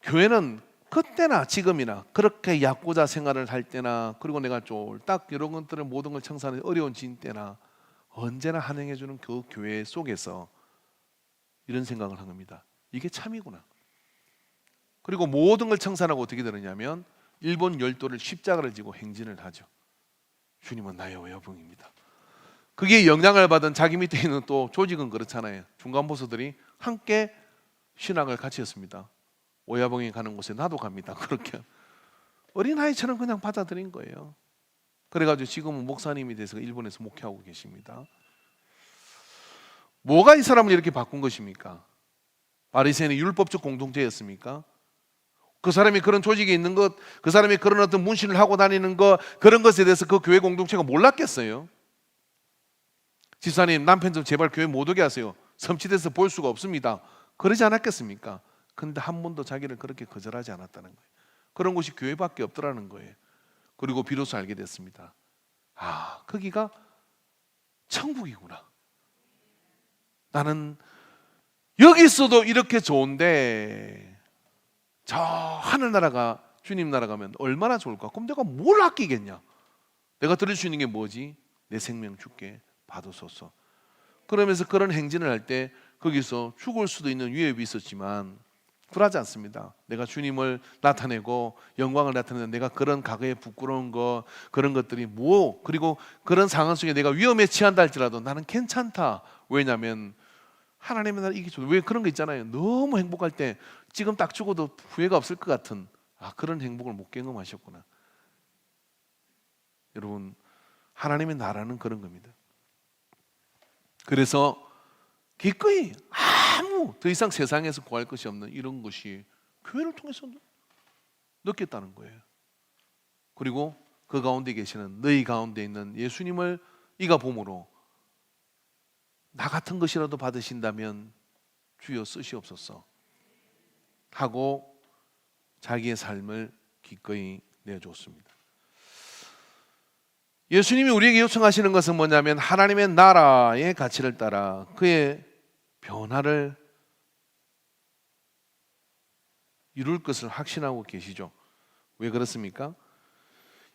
교회는 그때나 지금이나 그렇게 야구자 생활을 할 때나 그리고 내가 쫄딱 이런 것들을 모든 걸 청산하는 어려운 진 때나 언제나 환영해주는 그 교회 속에서 이런 생각을 한 겁니다. 이게 참이구나. 그리고 모든 걸 청산하고 어떻게 되느냐면 일본 열도를 십자가를 지고 행진을 하죠. 주님은 나의 오야봉입니다. 그게 영향을 받은 자기 밑에 있는 또 조직은 그렇잖아요. 중간 보수들이 함께 신앙을 같이 했습니다. 오야봉이 가는 곳에 나도 갑니다. 그렇게 어린아이처럼 그냥 받아들인 거예요. 그래가지고 지금은 목사님이 돼서 일본에서 목회하고 계십니다. 뭐가 이 사람을 이렇게 바꾼 것입니까? 바리새인의 율법적 공동체였습니까? 그 사람이 그런 조직에 있는 것, 그 사람이 그런 어떤 문신을 하고 다니는 것, 그런 것에 대해서 그 교회 공동체가 몰랐겠어요? 집사님 남편 좀 제발 교회 못 오게 하세요. 섬찟해서 볼 수가 없습니다. 그러지 않았겠습니까? 근데 한 번도 자기를 그렇게 거절하지 않았다는 거예요. 그런 곳이 교회밖에 없더라는 거예요. 그리고 비로소 알게 됐습니다. 아, 거기가 천국이구나. 나는 여기 있어도 이렇게 좋은데 저 하늘나라가 주님 나라 가면 얼마나 좋을까? 그럼 내가 뭘 아끼겠냐? 내가 드릴 수 있는 게 뭐지? 내 생명 주께 받으소서. 그러면서 그런 행진을 할 때 거기서 죽을 수도 있는 위협이 있었지만 굴하지 않습니다. 내가 주님을 나타내고 영광을 나타내는 내가 그런 과거에 부끄러운 거 그런 것들이 그리고 그런 상황 속에 내가 위험에 처한다 할지라도 나는 괜찮다. 왜냐하면 하나님의 나라 이기죠. 왜 그런 거 있잖아요. 너무 행복할 때 지금 딱 죽어도 후회가 없을 것 같은 그런 행복을 못 경험하셨구나. 여러분 하나님의 나라는 그런 겁니다. 그래서 기꺼이 아무 더 이상 세상에서 구할 것이 없는 이런 것이 교회를 통해서 느꼈다는 거예요. 그리고 그 가운데 계시는 너희 가운데 있는 예수님을 이가 봄으로 나 같은 것이라도 받으신다면 주여 쓰시옵소서 하고 자기의 삶을 기꺼이 내줬습니다. 예수님이 우리에게 요청하시는 것은 뭐냐면 하나님의 나라의 가치를 따라 그의 변화를 이룰 것을 확신하고 계시죠. 왜 그렇습니까?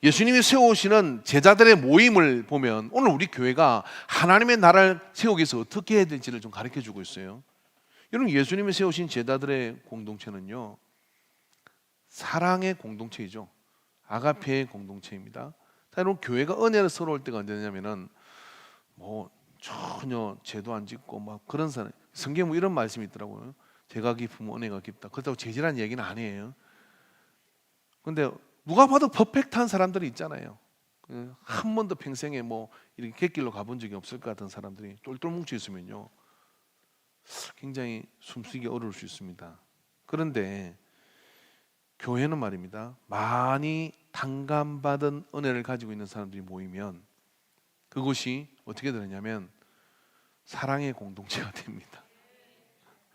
예수님이 세우시는 제자들의 모임을 보면 오늘 우리 교회가 하나님의 나라를 세우기 위해서 어떻게 해야 될지를 좀 가르쳐주고 있어요. 여러분 예수님이 세우신 제자들의 공동체는요 사랑의 공동체이죠. 아가페의 공동체입니다. 여러분 교회가 은혜를 서러울 때가 언제냐면은 전혀 죄도 안 짓고 막 그런 사람 성경에 뭐 이런 말씀이 있더라고요. 죄가 깊으면 은혜가 깊다. 그렇다고 죄질한 얘기는 아니에요. 근데 누가 봐도 퍼펙트한 사람들이 있잖아요. 한 번도 평생에 이렇게 갯길로 가본 적이 없을 것 같은 사람들이 똘똘 뭉쳐 있으면요 굉장히 숨쉬기 어려울 수 있습니다. 그런데 교회는 말입니다 많이 탕감받은 은혜를 가지고 있는 사람들이 모이면 그것이 어떻게 되느냐면 사랑의 공동체가 됩니다.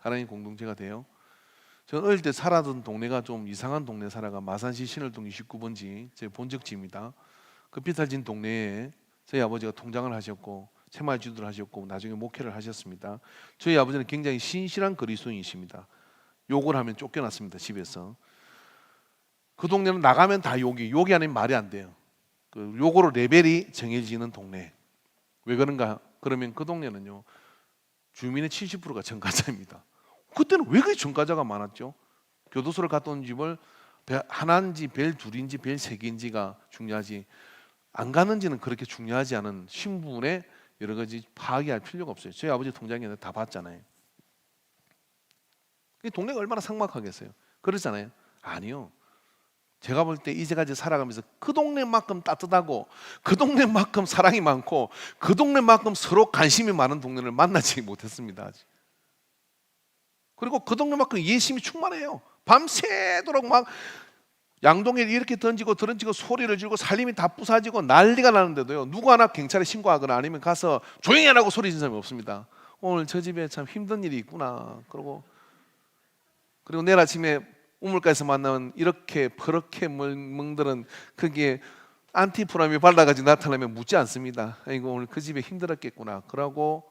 사랑의 공동체가 돼요. 저는 어릴 때 살았던 동네가 좀 이상한 동네 살아가 마산시 신월동 29번지 제 본적지입니다. 그 비탈진 동네에 저희 아버지가 통장을 하셨고 새마을지도를 하셨고 나중에 목회를 하셨습니다. 저희 아버지는 굉장히 신실한 그리스도인이십니다. 욕을 하면 쫓겨났습니다. 집에서. 그 동네는 나가면 다 욕이 아니면 말이 안 돼요. 그 욕으로 레벨이 정해지는 동네. 왜 그런가? 그러면 그 동네는요 주민의 70%가 전과자입니다. 그때는 왜 그렇게 전과자가 많았죠? 교도소를 갔다 온 집을 하나인지 별 둘인지 별 세 개인지가 중요하지 안 가는지는 그렇게 중요하지 않은 신분의 여러 가지 파악이 할 필요가 없어요. 저희 아버지 통장에 다 봤잖아요. 동네가 얼마나 삭막하겠어요? 그러잖아요. 아니요. 제가 볼 때 이제까지 살아가면서 그 동네만큼 따뜻하고 그 동네만큼 사랑이 많고 그 동네만큼 서로 관심이 많은 동네를 만나지 못했습니다. 아직. 그리고 그 동네만큼 예심이 충만해요. 밤새도록 막 양동이를 이렇게 던지고 소리를 지르고 살림이 다 부사지고 난리가 나는데도요 누구 하나 경찰에 신고하거나 아니면 가서 조용히 하라고 소리 지른 사람이 없습니다. 오늘 저 집에 참 힘든 일이 있구나. 그리고 내일 아침에 우물가에서 만나면 이렇게 퍼렇게 멍들은 그게 안티프라미 발라가지고 나타나면 묻지 않습니다. 이거 오늘 그 집에 힘들었겠구나. 그러고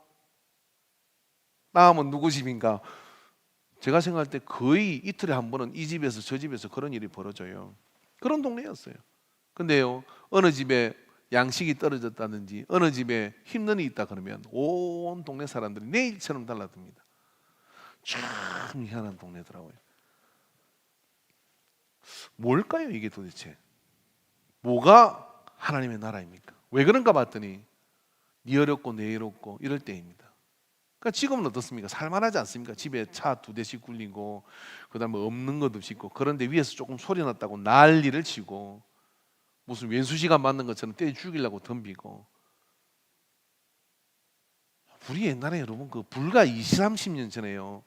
나오면 누구 집인가? 제가 생각할 때 거의 이틀에 한 번은 이 집에서 저 집에서 그런 일이 벌어져요. 그런 동네였어요. 근데요 어느 집에 양식이 떨어졌다든지 어느 집에 힘든 일이 있다 그러면 온 동네 사람들이 내일처럼 달라듭니다. 참 희한한 동네더라고요. 뭘까요 이게 도대체? 뭐가 하나님의 나라입니까? 왜 그런가 봤더니 네 어렵고 내 어렵고 이럴 때입니다. 그러니까 지금은 어떻습니까? 살만하지 않습니까? 집에 차 2대씩 굴리고 그다음에 없는 것도 짓고 그런데 위에서 조금 소리 났다고 난리를 치고 무슨 왼수시간 맞는 것처럼 때려 죽이려고 덤비고 우리 옛날에 여러분 그 불과 20, 30년 전에요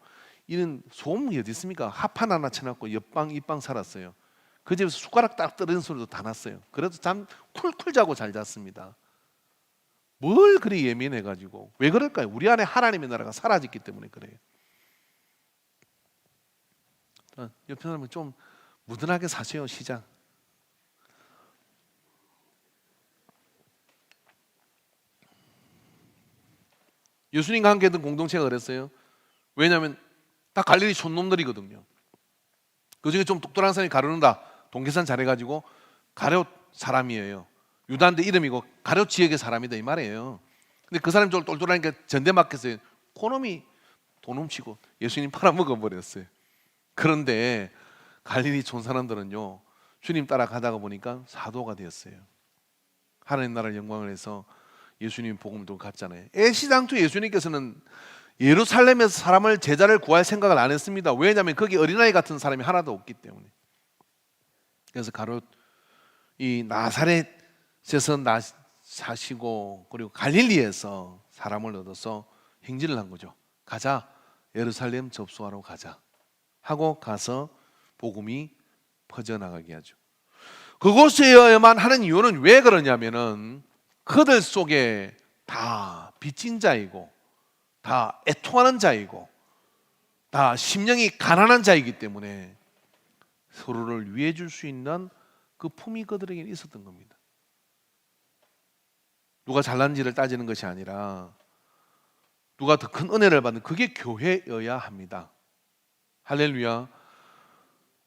이런 소음이 어디 있습니까? 합판 하나 쳐놨고 옆방 입방 살았어요. 그 집에서 숟가락 딱 떨어지는 소리도 다 났어요. 그래도 잠 쿨쿨 자고 잘 잤습니다. 뭘 그리 예민해가지고 왜 그럴까요? 우리 안에 하나님의 나라가 사라졌기 때문에 그래요. 옆에 사람은 좀 무던하게 사세요. 시장 예수님과 함께 했던 공동체가 그랬어요. 왜냐하면 다 갈릴리 촌놈들이거든요. 그중에 좀 똑똑한 사람이 가룟유다 동계산 잘해가지고 가룟 사람이에요. 유다인데 이름이고 가룟 지역의 사람이다 이 말이에요. 근데 그 사람이 좀 똘똘하니까 전대맞겠어요. 그놈이 돈 훔치고 예수님 팔아먹어 버렸어요. 그런데 갈릴리 촌 사람들은요, 주님 따라가다가 보니까 사도가 되었어요. 하나님 나라의 영광을 해서 예수님 복음도 갔잖아요. 애시당초 예수님께서는 예루살렘에서 사람을 제자를 구할 생각을 안 했습니다. 왜냐하면 거기 어린아이 같은 사람이 하나도 없기 때문에. 그래서 가롯 이 나사렛에서 사시고 그리고 갈릴리에서 사람을 얻어서 행진을 한 거죠. 가자, 예루살렘 접수하러 가자 하고 가서 복음이 퍼져나가게 하죠. 그곳에만 하는 이유는 왜 그러냐면은 그들 속에 다 빚진 자이고 다 애통하는 자이고 다 심령이 가난한 자이기 때문에 서로를 위해 줄 수 있는 그 품이 그들에게 있었던 겁니다. 누가 잘난지를 따지는 것이 아니라 누가 더 큰 은혜를 받는, 그게 교회여야 합니다. 할렐루야.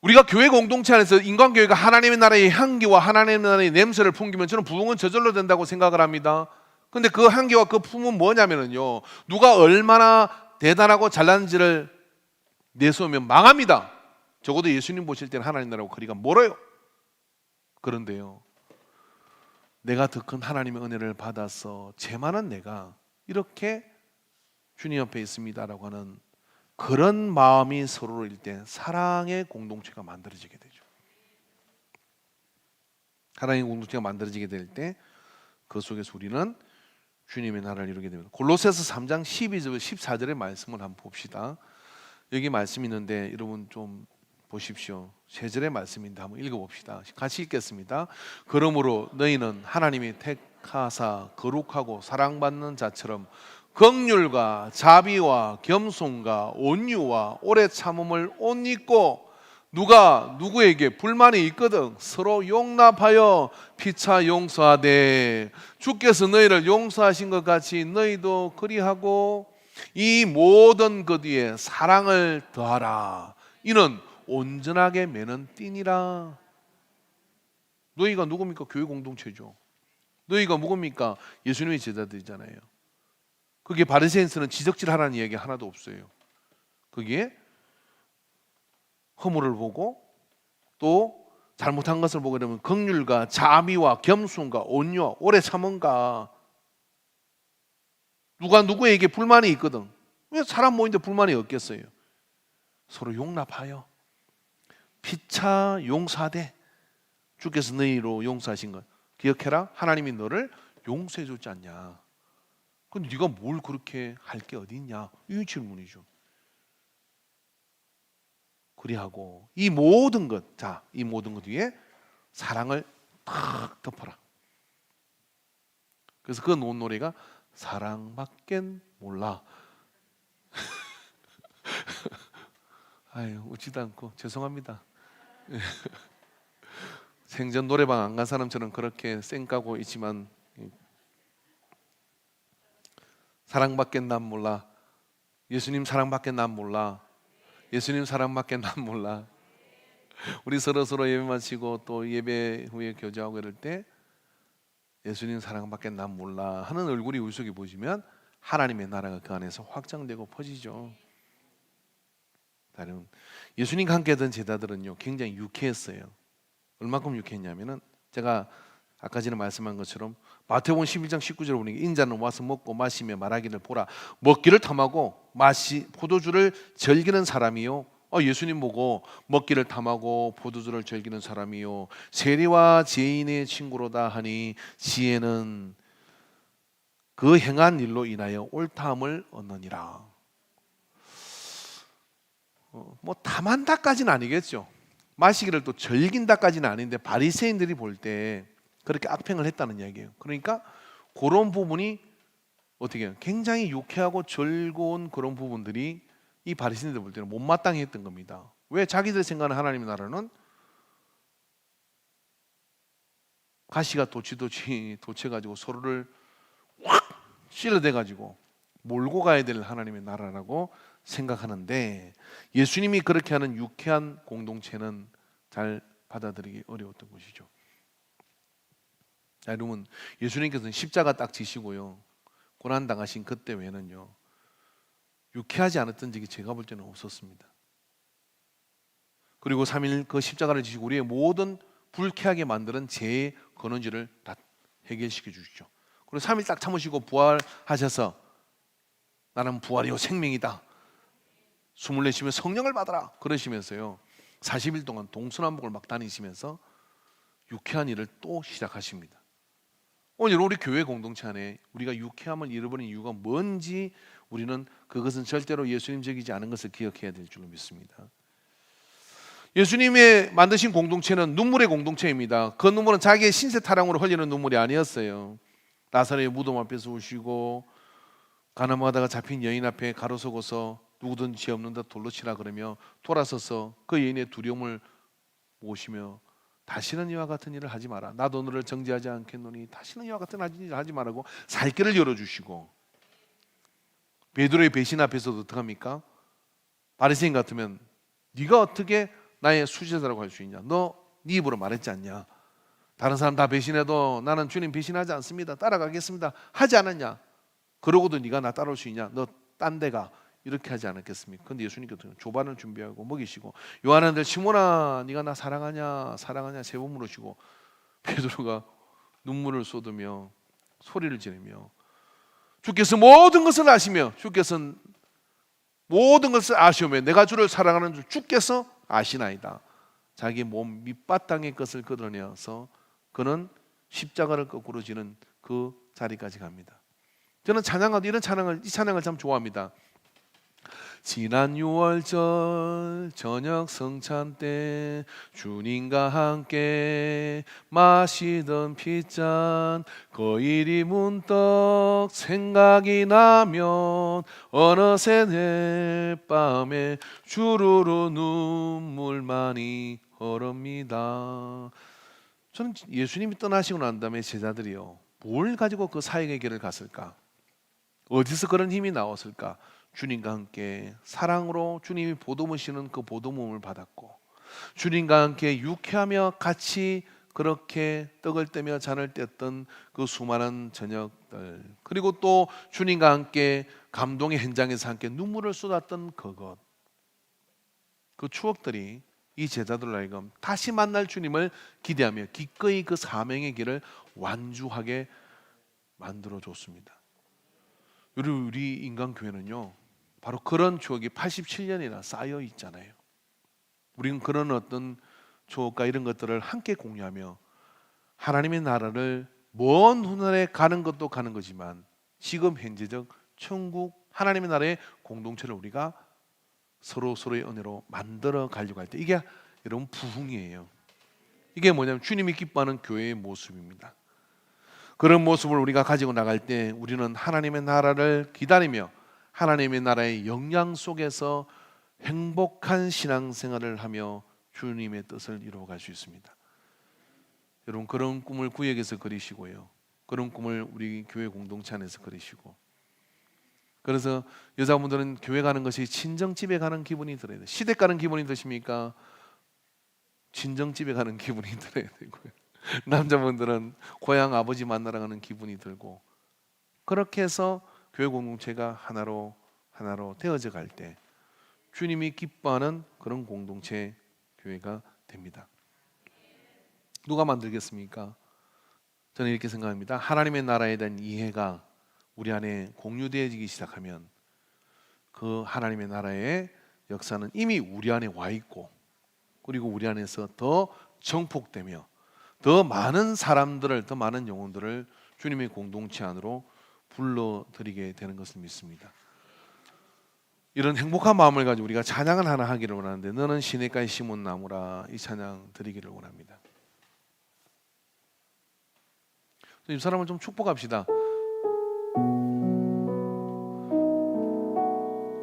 우리가 교회 공동체 안에서 인간교회가 하나님의 나라의 향기와 하나님의 나라의 냄새를 풍기면 저는 부흥은 저절로 된다고 생각을 합니다. 근데 그 향기와 그 품은 뭐냐면요, 누가 얼마나 대단하고 잘난지를 내세우면 망합니다. 적어도 예수님 보실 때는 하나님 나라하고 거리가 멀어요. 그런데요, 내가 더 큰 하나님의 은혜를 받아서 죄 많은 내가 이렇게 주님 앞에 있습니다라고 하는 그런 마음이 서로를 일 때 사랑의 공동체가 만들어지게 되죠. 사랑의 공동체가 만들어지게 될 때 그 속에서 우리는 주님의 나라를 이루게 됩니다. 골로새서 3장 12절 14절의 말씀을 한번 봅시다. 여기 말씀이 있는데 여러분 좀 보십시오. 세 절의 말씀인데 한번 읽어봅시다. 같이 읽겠습니다. 그러므로 너희는 하나님이 택하사 거룩하고 사랑받는 자처럼 긍휼과 자비와 겸손과 온유와 오래 참음을 옷 입고 누가 누구에게 불만이 있거든 서로 용납하여 피차 용서하되 주께서 너희를 용서하신 것 같이 너희도 그리하고 이 모든 것 위에 사랑을 더하라. 이는 온전하게 매는 띠니라. 너희가 누굽니까? 교회 공동체죠. 너희가 누굽니까? 예수님의 제자들이잖아요. 그게 바리새인서는 지적질하라는 이야기 하나도 없어요. 거기에 허물을 보고 또 잘못한 것을 보게 되면 긍휼과 자비와 겸손과 온유와 오래 참음과 누가 누구에게 불만이 있거든. 왜 사람 모인데 불만이 없겠어요? 서로 용납하여 피차 용서하되 주께서 너희로 용서하신 것 기억해라. 하나님이 너를 용서해 줬지 않냐. 근데 네가 뭘 그렇게 할 게 어디 있냐? 이 질문이죠. 그리하고 이 모든 것, 자, 이 모든 것 위에 사랑을 탁 덮어라. 그래서 그 놓은 노래가 사랑밖엔 몰라. 아유, 웃지도 않고 죄송합니다. 생전 노래방 안 간 사람처럼 그렇게 쌩까고 있지만 사랑밖엔 난 몰라. 예수님 사랑밖엔 난 몰라. 예수님 사랑밖엔 난 몰라. 우리 서로 예배 마치고 또 예배 후에 교제하고 이럴 때 예수님 사랑밖엔 난 몰라 하는 얼굴이 우리 속에 보시면 하나님의 나라가 그 안에서 확장되고 퍼지죠. 다른 예수님과 함께 했던 제자들은요 굉장히 유쾌했어요. 얼마큼 유쾌했냐면은 제가 아까 전에 말씀한 것처럼 마태복음 11장 19절에 보니 인자는 와서 먹고 마시며 말하기를 보라 먹기를 탐하고 포도주를 즐기는 사람이요. 예수님 보고 먹기를 탐하고 포도주를 즐기는 사람이요 세리와 죄인의 친구로다 하니 지혜는 그 행한 일로 인하여 옳다함을 얻느니라. 뭐 탐한다까지는 아니겠죠. 마시기를 또 즐긴다까지는 아닌데 바리새인들이 볼 때 그렇게 악평을 했다는 이야기예요. 그러니까 그런 부분이 어떻게 해요? 굉장히 유쾌하고 즐거운 그런 부분들이 이 바리새인들 볼 때는 못마땅해 했던 겁니다. 왜? 자기들 생각하는 하나님의 나라는 가시가 도치가지고 서로를 확 찔러대가지고 몰고 가야 될 하나님의 나라라고 생각하는데 예수님이 그렇게 하는 유쾌한 공동체는 잘 받아들이기 어려웠던 것이죠. 자, 여러분 예수님께서는 십자가 딱 지시고요 고난 당하신 그때 외에는요 유쾌하지 않았던 적이 제가 볼 때는 없었습니다. 그리고 3일 그 십자가를 지시고 우리의 모든 불쾌하게 만드는 죄의 근원지를 다 해결시켜 주시죠. 그리고 3일 딱 참으시고 부활하셔서 나는 부활이요 생명이다. 숨을 내쉬며 성령을 받아라. 그러시면서요 40일 동안 동서남북을 막 다니시면서 유쾌한 일을 또 시작하십니다. 오늘 우리 교회 공동체 안에 우리가 유쾌함을 잃어버린 이유가 뭔지 우리는 그것은 절대로 예수님적이지 않은 것을 기억해야 될 줄로 믿습니다. 예수님의 만드신 공동체는 눈물의 공동체입니다. 그 눈물은 자기의 신세 타령으로 흘리는 눈물이 아니었어요. 나사렛의 무덤 앞에서 우시고 가늠하다가 잡힌 여인 앞에 가로서고서 누구든 죄 없는 듯 돌로 치라 그러며 돌아서서 그 여인의 두려움을 모시며 다시는 이와 같은 일을 하지 마라. 나도 너를 정죄하지 않겠노니 다시는 이와 같은 일을 하지 말라고 살 길을 열어주시고, 베드로의 배신 앞에서도 어떡합니까? 바리새인 같으면 네가 어떻게 나의 수제자라고 할 수 있냐? 너 네 입으로 말했지 않냐? 다른 사람 다 배신해도 나는 주님 배신하지 않습니다. 따라가겠습니다. 하지 않았냐? 그러고도 네가 나 따라올 수 있냐? 너 딴 데 가. 이렇게 하지 않았겠습니까? 근데 예수님께서 조반을 준비하고 먹이시고, 요한한테 시몬아 네가 나 사랑하냐 사랑하냐 세 번 물으시고, 베드로가 눈물을 쏟으며 소리를 지르며 주께서 모든 것을 아시며 주께서 모든 것을 아시오며 내가 주를 사랑하는 줄 주께서 아시나이다. 자기 몸 밑바탕의 것을 걷어내어서 그는 십자가를 거꾸로 지는 그 자리까지 갑니다. 저는 찬양하도 이런 찬양을, 이 찬양을 참 좋아합니다. 지난 6월절 저녁 성찬 때 주님과 함께 마시던 핏잔 그 일이 문득 생각이 나면 어느새 내 밤에 주르르 눈물만이 흐릅니다. 저는 예수님이 떠나시고 난 다음에 제자들이요 뭘 가지고 그 사역의 길을 갔을까? 어디서 그런 힘이 나왔을까? 주님과 함께 사랑으로 주님이 보도무시는 그 보도문을 받았고, 주님과 함께 유쾌하며 같이 그렇게 떡을 떼며 잔을 뗐던 그 수많은 저녁들, 그리고 또 주님과 함께 감동의 현장에서 함께 눈물을 쏟았던 그것, 그 추억들이 이 제자들로 하여금 다시 만날 주님을 기대하며 기꺼이 그 사명의 길을 완주하게 만들어줬습니다. 우리 인간교회는요 바로 그런 추억이 87년이나 쌓여 있잖아요. 우리는 그런 어떤 추억과 이런 것들을 함께 공유하며 하나님의 나라를 먼 훗날에 가는 것도 가는 거지만 지금 현재적 천국 하나님의 나라의 공동체를 우리가 서로의 은혜로 만들어 가려고 할 때 이게 여러분 부흥이에요. 이게 뭐냐면 주님이 기뻐하는 교회의 모습입니다. 그런 모습을 우리가 가지고 나갈 때 우리는 하나님의 나라를 기다리며 하나님의 나라의 영향 속에서 행복한 신앙생활을 하며 주님의 뜻을 이루어갈 수 있습니다. 여러분 그런 꿈을 구역에서 그리시고요, 그런 꿈을 우리 교회 공동체 안에서 그리시고, 그래서 여자분들은 교회 가는 것이 친정집에 가는 기분이 들어야 돼요. 시댁 가는 기분이 드십니까? 친정집에 가는 기분이 들어야 되고요. 남자분들은 고향 아버지 만나러 가는 기분이 들고, 그렇게 해서 교회 공동체가 하나로 되어져 갈 때 주님이 기뻐하는 그런 공동체 교회가 됩니다. 누가 만들겠습니까? 저는 이렇게 생각합니다. 하나님의 나라에 대한 이해가 우리 안에 공유되어지기 시작하면 그 하나님의 나라의 역사는 이미 우리 안에 와 있고, 그리고 우리 안에서 더 정폭되며 더 많은 사람들을, 더 많은 영혼들을 주님의 공동체 안으로 불러들이게 되는 것을 믿습니다. 이런 행복한 마음을 가지고 우리가 찬양을 하나 하기를 원하는데, 너는 시냇가에 심은 나무라, 이 찬양 드리기를 원합니다. 이 사람을 좀 축복합시다.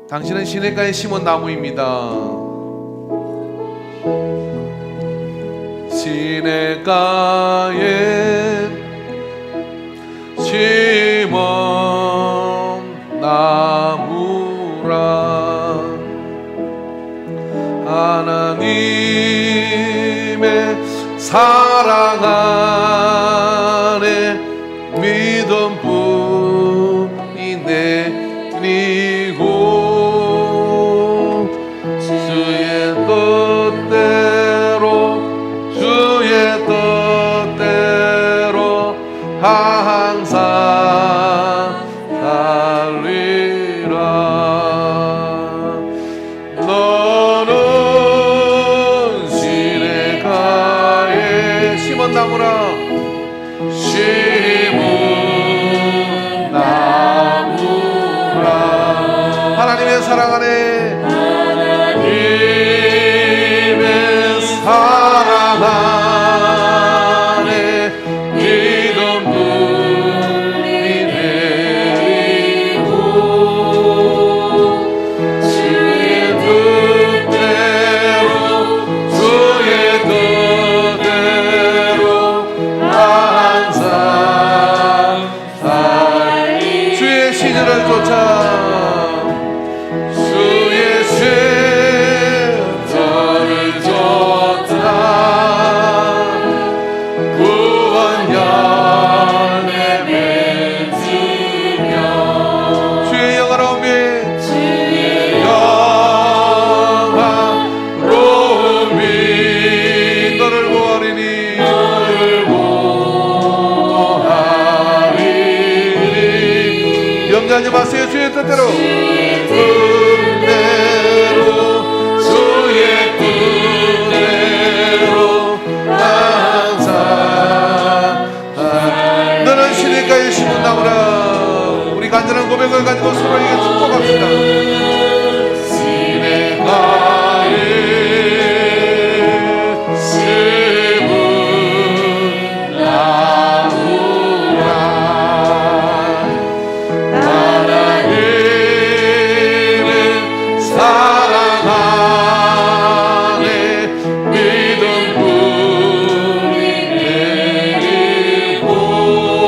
당신은 시냇가에 심은 나무입니다. 시냇가에 심은 나무라, 하나님의 사랑 안에 믿음 뿐이 내리고 주의 뜻대로 가지 마세요. 주의 뜻대로 너는 시냇가에 심은 나무라. 우리 간절한 고백을 가지고 서로에게 축복합시다. 시냇가에 심은 나무라. 하나님을 사랑하네. 믿음 뿌리 내리고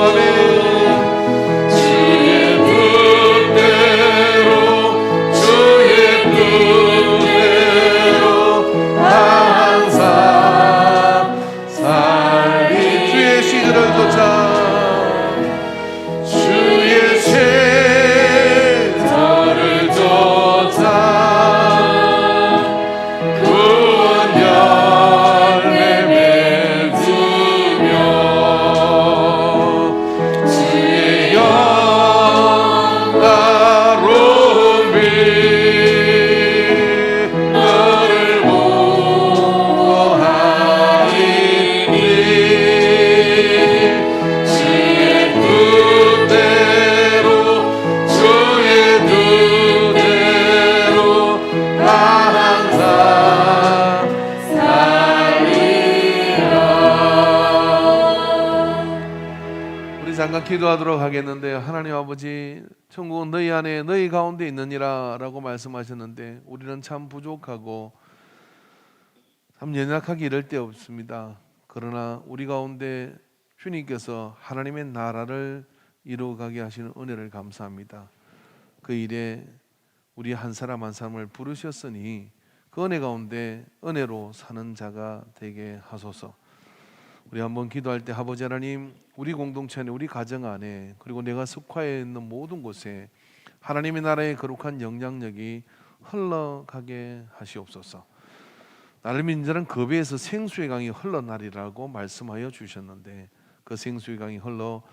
아멘. 주의 뜻대로 주의 뜻대로 항상 살리. 주의 시절을 쫓아 주의 세자를 쫓아 구원 열매 맺으며 주의 영화로운 빛 너를 보호하리니. 주의 뜻대로 주의 뜻대로 항상 살리라. 우리 잠깐 기도하도록 하겠는데요. 하나님 아버지, 천국은 너희 안에 너희 가운데 있느니라 라고 말씀하셨는데 우리는 참 부족하고 참 연약하게 이럴 데 없습니다. 그러나 우리 가운데 주님께서 하나님의 나라를 이루어가게 하시는 은혜를 감사합니다. 그 일에 우리 한 사람 한 사람을 부르셨으니 그 은혜 가운데 은혜로 사는 자가 되게 하소서. 우리 한번 기도할 때 아버지 하나님, 우리 공동체 안에 우리 가정 안에 그리고 내가 속하여 있는 모든 곳에 하나님의 나라의 거룩한 영향력이 흘러가게 하시옵소서. 나를 믿는 자는 겁에서 생수의 강이 흘러나리라고 말씀하여 주셨는데 그 생수의 강이 흘러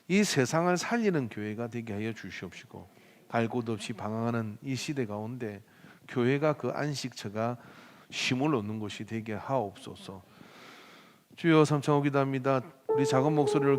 이 세상을 살리는 교회가 되게 하여 주시옵시고, 갈 곳 없이 방황하는 이 시대 가운데 교회가 그 안식처가 힘을 얻는 곳이 되게 하옵소서. 주여, 삼창호 기도합니다. 우리 작은 목소리로